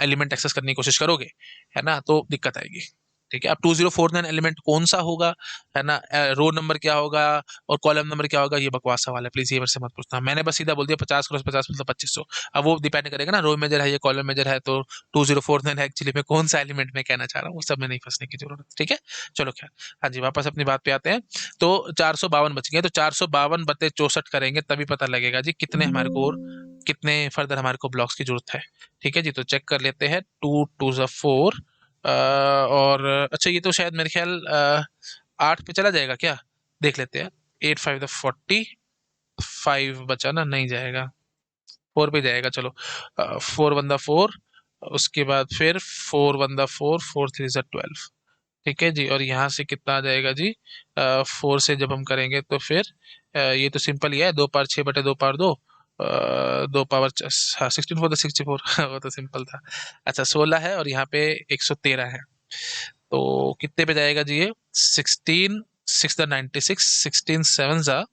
एलिमेंट एक्सेस करने की कोशिश करोगे, है ना, तो दिक्कत आएगी। ठीक है, अब 2049 एलिमेंट कौन सा होगा, है ना, रो नंबर क्या होगा और कॉलम नंबर क्या होगा, ये बकवास सवाल है, प्लीज ये मेरे से मत पूछना। मैंने बस सीधा बोल दिया 50 × 50 मतलब 2500। अब वो डिपेंड करेगा ना, रो मेजर है ये कॉलम मेजर है, तो 2049 एक्चुअली में कौन सा एलिमेंट में कहना चाह रहा हूँ, वो सब में नहीं फंसने की जरूरत। ठीक है, चलो खैर, हाँ जी, वापस अपनी बात पे आते हैं। तो 452 बच गए, तो 452 × 64 करेंगे तभी पता लगेगा जी कितने हमारे को और कितने फर्दर हमारे को ब्लॉक्स की जरूरत है। ठीक है जी, तो चेक कर लेते हैं, 2 × 2 = 4, और अच्छा ये तो शायद मेरे ख्याल 8 पे चला जाएगा क्या, देख लेते हैं। 8 × 5 = 40, 5 बचा ना, नहीं जाएगा, 4 पे जाएगा, चलो। 4 × 1 = 4, उसके बाद फिर 4 × 1 = 4, 4 × 3 = 12। ठीक है जी, और यहाँ से कितना आ जाएगा जी? 4 से जब हम करेंगे तो फिर ये तो सिंपल ही है, 2 पावर 6 बटे 2 पावर 2, 2 पावर, हाँ 16 4 = 64 वो तो सिंपल था। अच्छा 16 है और यहाँ पे 113 है, तो कितने पे जाएगा जी ये? 16 6 × 96, 16 7 ज़ा,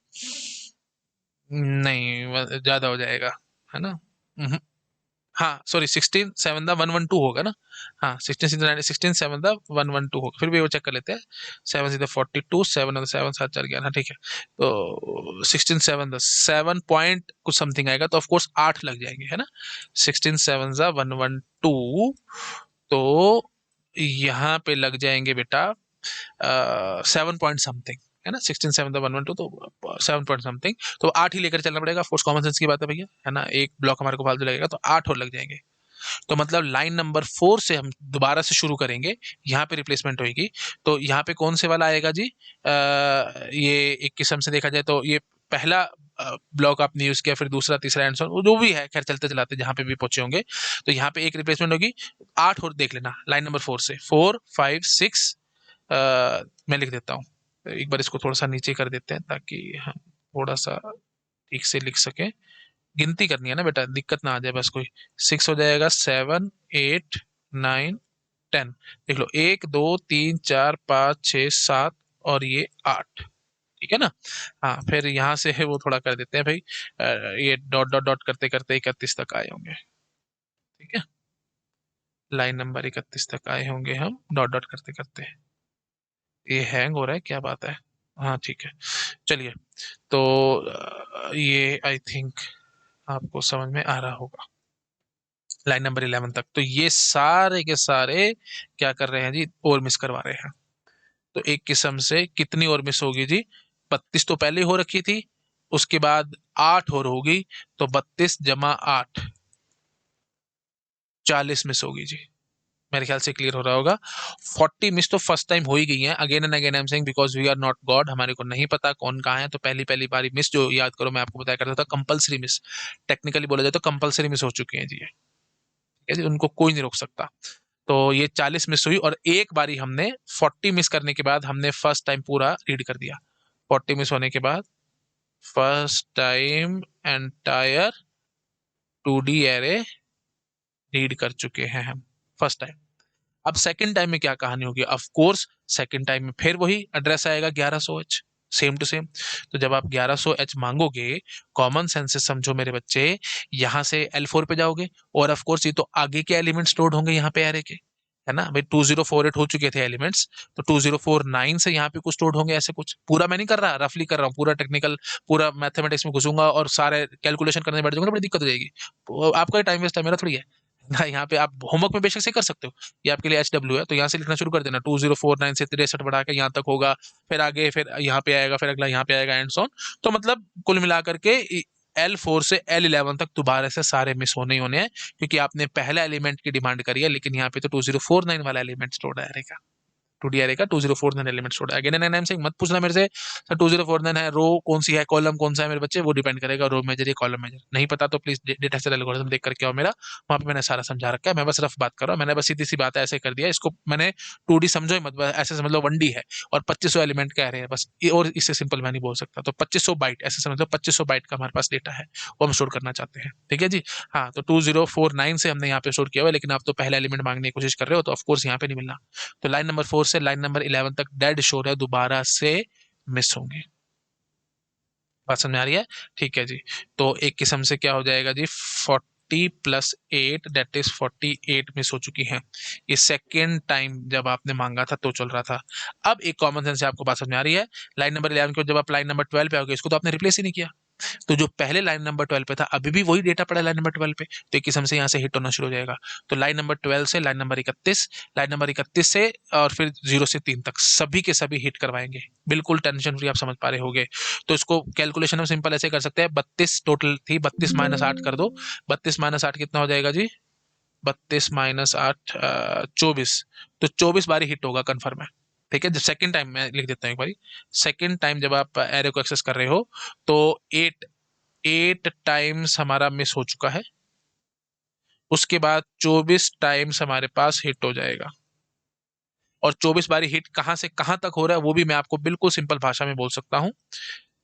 नहीं ज्यादा हो जाएगा, है ना। हाँ सॉरी, 16 7 = 112 होगा ना। हाँ 16 7 होगा, फिर भी वो चेक कर लेते हैं। 7 × 42, 7 7 7 4 11, हाँ ठीक है। तो 16 7 कुछ समथिंग आएगा, तो ऑफकोर्स 8 लग जाएंगे, है ना। 16 7 = 112, तो यहाँ पे लग जाएंगे बेटा 7 पॉइंट समथिंग, है ना। 16 7 = 112, तो 7 पॉइंट समथिंग, तो 8 ही लेकर चलना पड़ेगा, फोर्स कॉमन सेंस की बात है भैया, है ना, एक ब्लॉक हमारे को फालतू लगेगा, तो 8 और लग जाएंगे। तो मतलब लाइन नंबर 4 से हम दोबारा से शुरू करेंगे, यहाँ पे रिप्लेसमेंट होगी। तो यहाँ पे कौन से वाला आएगा जी? ये एक किस्म से देखा जाए तो ये पहला ब्लॉक आपने यूज किया, फिर दूसरा तीसरा एंड सो जो भी है, खैर चलते चलाते जहाँ पे भी पहुंचे होंगे। तो यहाँ पे एक रिप्लेसमेंट होगी, 8 और देख लेना लाइन नंबर 4 से, 4 5 6, मैं लिख देता हूँ, एक बार इसको थोड़ा सा नीचे कर देते हैं ताकि हम थोड़ा सा ठीक से लिख सकें। गिनती करनी है ना बेटा, दिक्कत ना आ जाए बस कोई। 6 हो जाएगा, 7 8 9 10, देख लो, 1 2 3 4 5 6 7 और ये 8, ठीक है ना। हाँ फिर यहाँ से है वो थोड़ा कर देते हैं भाई, ये डॉट डॉट डॉट करते करते 31 तक आए होंगे, ठीक है, लाइन नंबर 31 तक आए होंगे हम डॉट डॉट करते करते। ये हैंग हो रहा है, क्या बात है? हाँ ठीक है, चलिए। तो ये आई थिंक आपको समझ में आ रहा होगा, लाइन नंबर 11 तक। तो ये सारे के सारे क्या कर रहे हैं जी, और मिस करवा रहे हैं। तो एक किस्म से कितनी और मिस होगी जी? 32 तो पहले हो रखी थी, उसके बाद 8 और होगी, तो 32 + 8, 40 मिस होगी जी। मेरे ख्याल से क्लियर हो रहा होगा। 40 मिस तो फर्स्ट टाइम हो ही गई है। Again and again I am saying because we are not God, हमारे को नहीं पता कौन कहाँ है। तो पहली पहली बारी मिस जो याद करो मैं आपको बताया करता था, कंपलसरी मिस, टेक्निकली बोला जाए तो कंपलसरी मिस हो चुकी है जी ये, ठीक है जी, उनको कोई नहीं रोक सकता। तो ये 40 मिस हुई और एक बारी हमने 40 मिस करने के बाद हमने फर्स्ट टाइम पूरा रीड कर दिया। 40 मिस होने के बाद first time entire 2D array read कर चुके हैं हम फर्स्ट टाइम। अब सेकंड टाइम में क्या कहानी होगी? ऑफ कोर्स सेकंड टाइम में फिर वही एड्रेस आएगा 1100H, सेम टू सेम। तो जब आप 1100H मांगोगे, कॉमन सेंस से समझो मेरे बच्चे, यहां से L4 पे जाओगे और ऑफ कोर्स ये तो आगे के एलिमेंट्स स्टोर्ड होंगे यहाँ पे एरे के, है ना भाई। 2048 हो चुके थे एलिमेंट्स, तो 2049 से यहाँ पे कुछ स्टोर्ड होंगे ऐसे कुछ। पूरा मैं नहीं कर रहा, रफली कर रहा हूँ, पूरा टेक्निकल पूरा मैथमेटिक्स में घुसूंगा और सारे कैलकुलेशन करने बैठ जाऊंगा, बड़ी दिक्कत हो जाएगी। तो आपका टाइम वेस्ट है, मेरा थोड़ी है ना। यहाँ पे आप होमवर्क में बेशक से कर सकते हो, ये आपके लिए HW है, तो यहाँ से लिखना शुरू कर देना। 2049 से 63 बढ़ा के यहाँ तक होगा, फिर आगे फिर यहाँ पे आएगा, फिर अगला यहाँ पे आएगा, एंड सो ऑन। तो मतलब कुल मिलाकर के L4 से L11 तक दोबारा से सारे मिस होने ही होने हैं, क्योंकि आपने पहला एलिमेंट की डिमांड करी है, लेकिन यहाँ पे तो 2049 वाला एलिमेंट स्टोर्ड रहेगा। 2D एरे का 2049 एलिमेंट छोड़ा। अगेन एंड अगेन से मत पूछना मेरे से सर 2049 है, रो कौन सी है, कॉलम कौन सा है मेरे बच्चे, वो डिपेंड करेगा रो मेजर या कॉलम मेजर। नहीं पता तो प्लीज डेटा स्ट्रक्चर एल्गोरिथम देख करके आओ मेरा, वहां पे मैंने सारा समझा रखा है। मैं बस रफ बात कर रहा हूँ, मैंने बस सीधी सी बात ऐसे कर दिया इसको, मैंने 2D समझो ही मत, ऐसे समझ लो 1D है और 2500 एलिमेंट कह रहे हैं बस, और इससे सिंपल मैं नहीं बोल सकता। तो 2500 बाइट ऐसे समझ लो, 2500 बाइट का हमारे पास डेटा है, वो हम स्टोर करना चाहते हैं, ठीक है जी। हाँ, तो 2049 से हमने यहाँ पे स्टोर किया हुआ है, लेकिन आप तो पहला एलिमेंट मांगने की कोशिश कर रहे हो, तो ऑफकोर्स यहाँ पे नहीं मिलना। तो लाइन नंबर 4 से लाइन नंबर 11 तक डेड शोर है, दोबारा से मिस होंगे। बात समझ में आ रही है? ठीक है जी। तो एक किस्म से क्या हो जाएगा जी, 40+8 दैट इज 48 मिस हो चुकी हैं। ये सेकेंड टाइम जब आपने मांगा था तो चल रहा था। अब एक कॉमन सेंस से आपको बात समझ में आ रही है। लाइन नंबर 11 के जब आप लाइन नंबर 12 पे आओगे, इसको तो आपने रिप्लेस ही नहीं किया, तो जो पहले लाइन नंबर 12 पे था अभी भी वही डेटा पड़ा है लाइन नंबर 12 पे, तो एक किस्म से यहाँ से हिट होना शुरू हो जाएगा। तो लाइन नंबर 12 से लाइन नंबर 31, लाइन नंबर 31 से और फिर 0 से 3 तक सभी के सभी हिट करवाएंगे, बिल्कुल टेंशन फ्री। आप समझ पा रहे होगे। तो इसको कैलकुलेशन में सिंपल ऐसे कर सकते हैं, 32 टोटल थी, 32 माइनस 8 कर दो। 32 माइनस 8 कितना हो जाएगा जी? 32 माइनस 8 24। तो 24 बारी हिट होगा कन्फर्म है, ठीक है। जब सेकंड टाइम मैं लिख देता हूँ एक बारी, सेकंड टाइम जब आप एरे को एक्सेस कर रहे हो, तो 8 टाइम्स हमारा मिस हो चुका है, उसके बाद 24 टाइम्स हमारे पास हिट हो जाएगा। और 24 बारी हिट कहां से कहां तक हो रहा है वो भी मैं आपको बिल्कुल सिंपल भाषा में बोल सकता हूँ।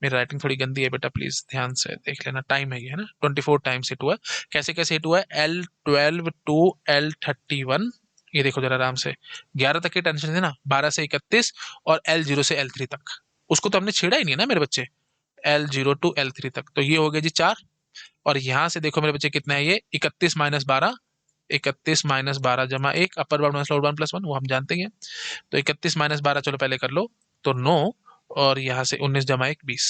मेरी राइटिंग थोड़ी गंदी है बेटा, प्लीज ध्यान से देख लेना। टाइम है ये, है ना, 24 टाइम्स हिट हुआ है। कैसे कैसे हिट हुआ है? L12 टू L31, ये देखो जरा आराम से, 11 तक की टेंशन थी ना, 12 से 31, और L0 से L3 तक, उसको तो हमने छेड़ा ही नहीं है ना मेरे बच्चे। L0 टू L3 तक, तो ये हो गया जी 4। और यहां से देखो मेरे बच्चे कितना है ये, 31 - 12, 31 - 12 जमा 1, upper bound minus lower bound plus 1, वो हम जानते ही हैं। तो 31 - 12 चलो पहले कर लो, तो 9, और यहाँ से 19 - 1 20,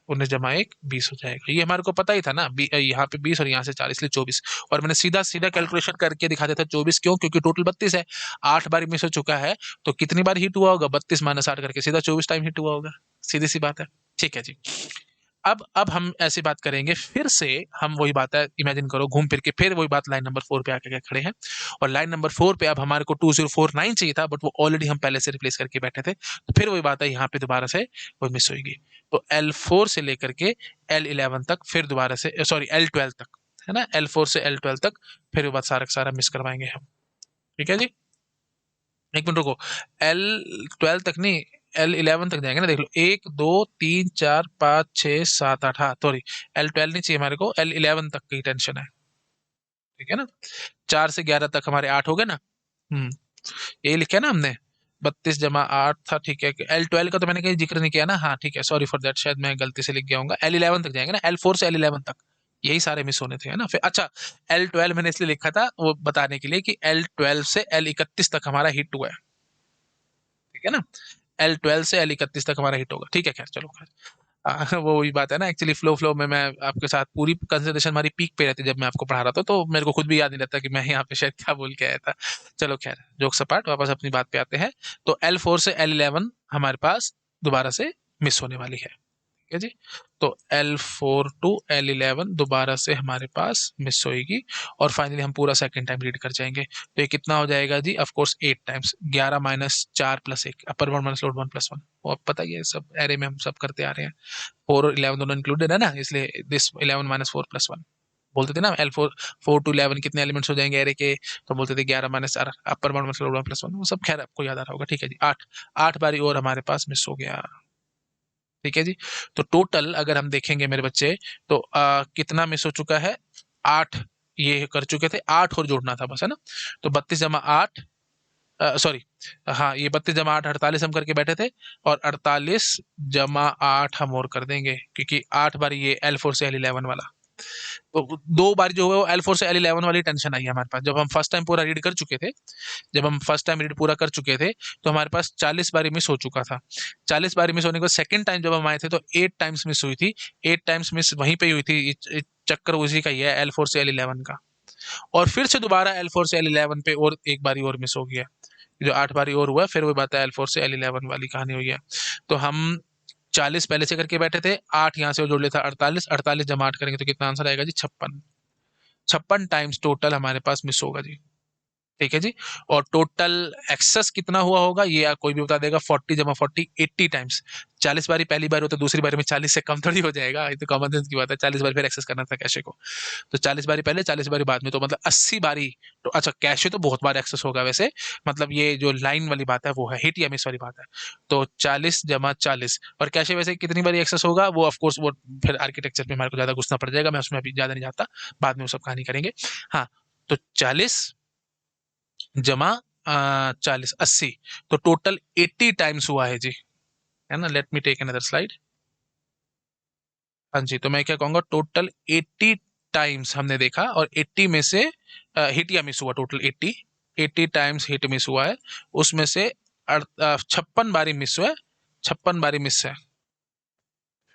19 - 1 20 हो जाएगा। ये हमारे को पता ही था ना, यहाँ पे 20 और यहाँ से 4, इसलिए 24। और मैंने सीधा सीधा कैलकुलेशन करके दिखा दिया था 24 क्यों, क्योंकि टोटल 32 है, 8 बार मिस हो चुका है, तो कितनी बार हिट हुआ होगा? 32 - 8 करके सीधा 24 टाइम हिट हुआ होगा, सीधी सी बात है। ठीक है जी। अब हम ऐसी बात करेंगे, फिर से हम वही बात है, इमेजिन करो घूम फिर के फिर वही बात लाइन नंबर 4 पे आके खड़े हैं, और लाइन नंबर 4 पे अब हमारे को 2049 चाहिए था, बट वो ऑलरेडी हम पहले से रिप्लेस करके बैठे थे, तो फिर वही बात है, यहाँ पे दोबारा से वो मिस होगी। तो L4 से लेकर के L11 तक, फिर दोबारा से सॉरी L12 तक, है ना, L4 से L12 तक फिर वो बात सारा सारा मिस करवाएंगे हम, ठीक है जी। एक मिनट रुको, L12 तक नहीं, L11 तक जाएंगे ना, देख लो 1 2 3 4 5 6 7 8, हाँ सॉरी, L12 नहीं चाहिए हमारे को, L11 तक की टेंशन है, ठीक है ना। 4 से 11 तक हमारे 8 हो गए ना। यही लिखा है ना हमने, 32 जमा 8 था, ठीक है। L12 का तो मैंने कहीं जिक्र नहीं किया ना, हाँ ठीक है, सॉरी फॉर दैट, शायद मैं गलती से लिख गया हूँ। L11 तक जाएंगे ना, L4 से L11 तक, यही सारे मिस होने थे, है ना। फिर अच्छा, L12 मैंने इसलिए लिखा था वो बताने के लिए कि L12 से L31 तक हमारा हिट हुआ है, ठीक है ना। L12 से L31 तक हमारा हिट होगा, ठीक है। खैर चलो, खैर वो वही बात है ना, एक्चुअली फ्लो में मैं आपके साथ पूरी कंसंट्रेशन हमारी पीक पे रहती है जब मैं आपको पढ़ा रहा था, तो मेरे को खुद भी याद नहीं रहता कि मैं यहाँ पे शायद क्या बोल के आया था। चलो खैर, जोक्स अपार्ट, वापस अपनी बात पे आते हैं। तो L4 से L11 हमारे पास दोबारा से मिस होने वाली है, ठीक है जी। तो L4 टू L11 दोबारा से हमारे पास मिस होएगी और फाइनली हम पूरा सेकंड टाइम रीड कर जाएंगे। तो ये कितना हो जाएगा जी? Of course 8 times, 11 minus 4 plus 1, upper 1 minus lower 1 plus 1। वो अब पता ही है, सब एरे में हम सब करते आ रहे हैं। 4 और 11 दोनों इंक्लूडेड है ना, इसलिए दिस 11 माइनस 4 प्लस 1 बोलते थे ना। L4 4 टू 11 कितने एलिमेंट्स हो जाएंगे एरे के? तो बोलते थे 11 माइनस 4, अपर 1 माइनस लोअर 1 प्लस 1। वो सब खैर आपको याद आ रहा होगा। ठीक है जी। 8 बारी और हमारे पास मिस हो गया। ठीक है जी। तो टोटल अगर हम देखेंगे मेरे बच्चे, तो कितना मिस हो चुका है? 8 ये कर चुके थे, 8 और जोड़ना था बस, है ना। तो 32 जमा 8, सॉरी, हाँ ये 32 जमा 8 48 हम करके बैठे थे, और 48 जमा 8 हम और कर देंगे, क्योंकि 8 बार ये L4 से L11 वाला। तो 2 बार जो है वो L4 से L11 वाली टेंशन आई है हमारे पास। जब हम फर्स्ट टाइम पूरा रीड कर चुके थे, जब हम फर्स्ट टाइम रीड पूरा कर चुके थे, तो हमारे पास 40 बारी मिस हो चुका था। 40 बारी मिस होने के बाद सेकंड टाइम जब हम आए थे तो 8 टाइम्स मिस हुई थी। 8 टाइम्स मिस वहीं पे ही हुई थी। चक्कर उसी का ही है, L4 से L11 का। और फिर से दोबारा L4 से L11 पे और एक बारी और मिस हो गया। जो 8 बारी और हुआ, फिर वो बात है L4 से L11 वाली कहानी हुई है। तो हम 40 पहले से करके बैठे थे, 8 यहाँ से जोड़ लेता 48, 48 जमा 8 करेंगे तो कितना आंसर आएगा जी? 56। 56 टाइम्स टोटल हमारे पास मिस होगा जी। ठीक है जी। और टोटल एक्सेस कितना हुआ होगा ये कोई भी बता देगा? 40 जमा 40 80 टाइम्स। 40 बारी पहली बार होता है, दूसरी बारी में 40 से कम थोड़ी हो जाएगा। ये तो कॉमन सेंस की बात है। 40 बार फिर एक्सेस करना था कैशे को, तो 40 बारी पहले 40 बारी बाद में, तो मतलब 80 बारी। तो अच्छा, कैशे तो बहुत बार एक्सेस होगा वैसे, मतलब ये जो लाइन वाली बात है वो है, हिट या मिस वाली बात है। तो 40 जमा 40, और कैशे वैसे कितनी बारी एक्सेस होगा वो ऑफ कोर्स वो फिर आर्किटेक्चर में हमारे को ज्यादा घुसना पड़ जाएगा, मैं उसमें अभी ज्यादा नहीं जाता, बाद में वो सब कहानी करेंगे। हाँ, तो 40 जमा 40 80, तो टोटल 80 टाइम्स हुआ है जी, है ना। Let me take another slide. हाँ जी, तो मैं क्या कहूंगा, टोटल 80 टाइम्स हमने देखा, और 80 में से हिट या मिस हुआ टोटल 80। 80 टाइम्स हिट मिस हुआ है, उसमें से 56 बारी मिस हुआ है। 56 बारी मिस है,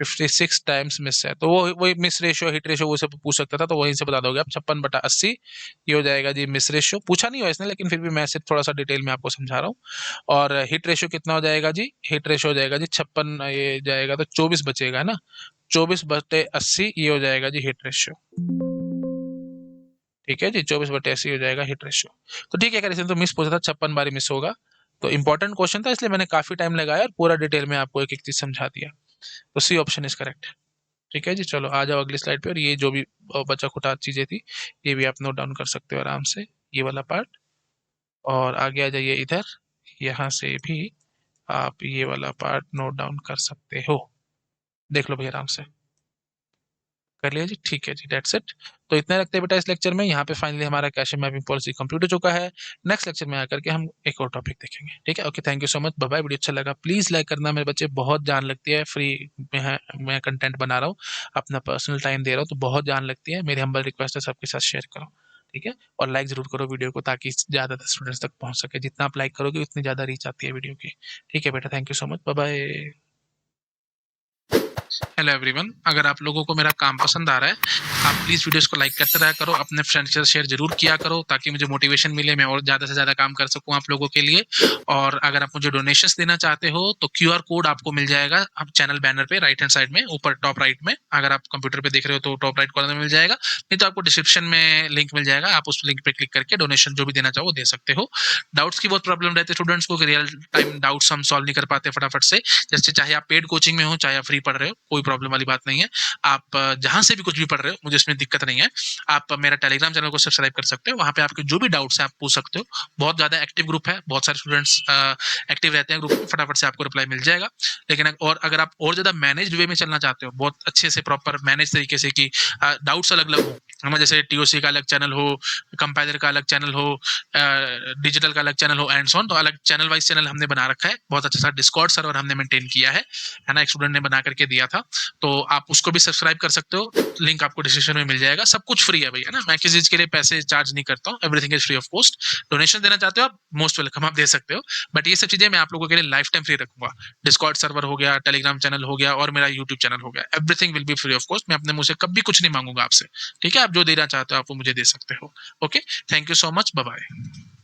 56 टाइम्स मिस है। तो वो वही मिस रेशियो हिट रेशियो वो सब पूछ सकता था, तो वहीं से बता दोगे आप। 56/80 ये हो जाएगा जी मिस रेशियो। पूछा नहीं हुआ इसने, लेकिन फिर भी मैं सिर्फ थोड़ा सा डिटेल में आपको समझा रहा हूँ। और हिट रेशियो कितना हो जाएगा जी? हिट रेशियो हो जाएगा जी 56, ये जाएगा तो 24 बचेगा, है ना। 24/80 ये हो जाएगा जी हिट रेशियो। ठीक है जी, 24/80 हो जाएगा हिट रेशियो। तो ठीक है, अगर इसने तो मिस पूछा था, 56 बारी मिस होगा, तो इंपॉर्टेंट क्वेश्चन था, इसलिए मैंने काफी टाइम लगाया और पूरा डिटेल में आपको एक एक चीज समझा दिया। तो सी ऑप्शन इज करेक्ट। ठीक है जी। चलो आ जाओ अगली स्लाइड पे, और ये जो भी बचा खुटा चीजें थी ये भी आप नोट डाउन कर सकते हो आराम से, ये वाला पार्ट। और आगे आ जाइए इधर, यहाँ से भी आप ये वाला पार्ट नोट डाउन कर सकते हो। देख लो भाई आराम से। कर लिया जी? ठीक है जी, डेट्स इट। तो इतना रखते हैं बेटा इस लेक्चर में। यहाँ पे फाइनली हमारा कैश मैपिंग पॉलिसी कंप्लीट हो चुका है। नेक्स्ट लेक्चर में आकर के हम एक और टॉपिक देखेंगे। ठीक है, okay, thank you so much, bye bye. Video अच्छा लगा प्लीज लाइक करना मेरे बच्चे, बहुत जान लगती है, फ्री में है, मैं कंटेंट बना रहा हूँ, अपना पर्सनल टाइम दे रहा हूँ, तो बहुत जान लगती है। मेरी हम्बल रिक्वेस्ट है सबके साथ शेयर करो। ठीक है, और लाइक जरूर करो वीडियो को, ताकि ज्यादा स्टूडेंट्स तक पहुंच सके। जितना आप लाइक करोगे उतनी ज्यादा रीच आती है वीडियो की। ठीक है बेटा, thank you so much, bye bye. Hello everyone, अगर आप लोगों को मेरा काम पसंद आ रहा है, आप प्लीज़ वीडियोस को लाइक करते रहा करो, अपने फ्रेंड्स के साथ शेयर जरूर किया करो, ताकि मुझे मोटिवेशन मिले, मैं और ज़्यादा से ज़्यादा काम कर सकूं आप लोगों के लिए। और अगर आप मुझे डोनेशंस देना चाहते हो तो क्यूआर कोड आपको मिल जाएगा आप चैनल बैनर पे राइट हैंड साइड में ऊपर टॉप राइट में। अगर आप कंप्यूटर पे देख रहे हो तो टॉप राइट कॉर्नर में मिल जाएगा, नहीं तो आपको डिस्क्रिप्शन में लिंक मिल जाएगा, आप उस लिंक पे क्लिक करके डोनेशन जो भी देना चाहो वो दे सकते हो। डाउट्स की बहुत प्रॉब्लम रहती है स्टूडेंट्स को, रियल टाइम डाउट्स हम सॉल्व नहीं कर पाते फटाफट से। जैसे चाहे आप पेड कोचिंग में हो, चाहे आप फ्री पढ़ रहे हो, कोई प्रॉब्लम वाली बात नहीं है। आप जहां से भी कुछ भी पढ़ रहे हो, मुझे इसमें दिक्कत नहीं है। आप मेरा टेलीग्राम चैनल को सब्सक्राइब कर सकते हो, वहां पे आपके जो भी डाउट्स है आप पूछ सकते हो। बहुत ज्यादा एक्टिव ग्रुप है, बहुत सारे स्टूडेंट्स एक्टिव रहते हैं ग्रुप में, फटाफट से आपको रिप्लाई मिल जाएगा। लेकिन और अगर आप और ज्यादा मैनेज्ड वे में चलना चाहते हो, बहुत अच्छे से प्रॉपर मैनेज तरीके से, कि डाउट्स अलग अलग हो, है ना, जैसे टीओसी का अलग चैनल हो, कंपाइलर का अलग चैनल हो, डिजिटल का अलग चैनल हो, एंड सो ऑन, तो अलग चैनल वाइज चैनल हमने बना रखा है। बहुत अच्छा सा डिस्कॉर्ड सर्वर हमने मेंटेन किया है ना, एक स्टूडेंट ने बना करके दिया था, तो आप उसको भी सब्सक्राइब कर सकते हो। लिंक आपको डिस्क्रिप्शन में मिल जाएगा। सब कुछ फ्री है भैया ना, मैं किसी चीज के लिए पैसे चार्ज नहीं करता हूँ, everything is free of cost. Donation देना चाहते हो आप, मोस्ट वेलकम, आप दे सकते हो। बट ये सब चीजें मैं आप लोगों के लिए लाइफ टाइम फ्री रखूंगा। डिस्कॉर्ड सर्वर हो गया, टेलीग्राम चैनल हो गया, और मेरा यूट्यूब चैनल हो गया, everything will be free of cost. मैं अपने मुंह से कभी कुछ नहीं मांगूंगा आपसे। ठीक है, आप जो देना चाहते हो आप वो मुझे दे सकते हो। Okay, thank you so much, bye bye.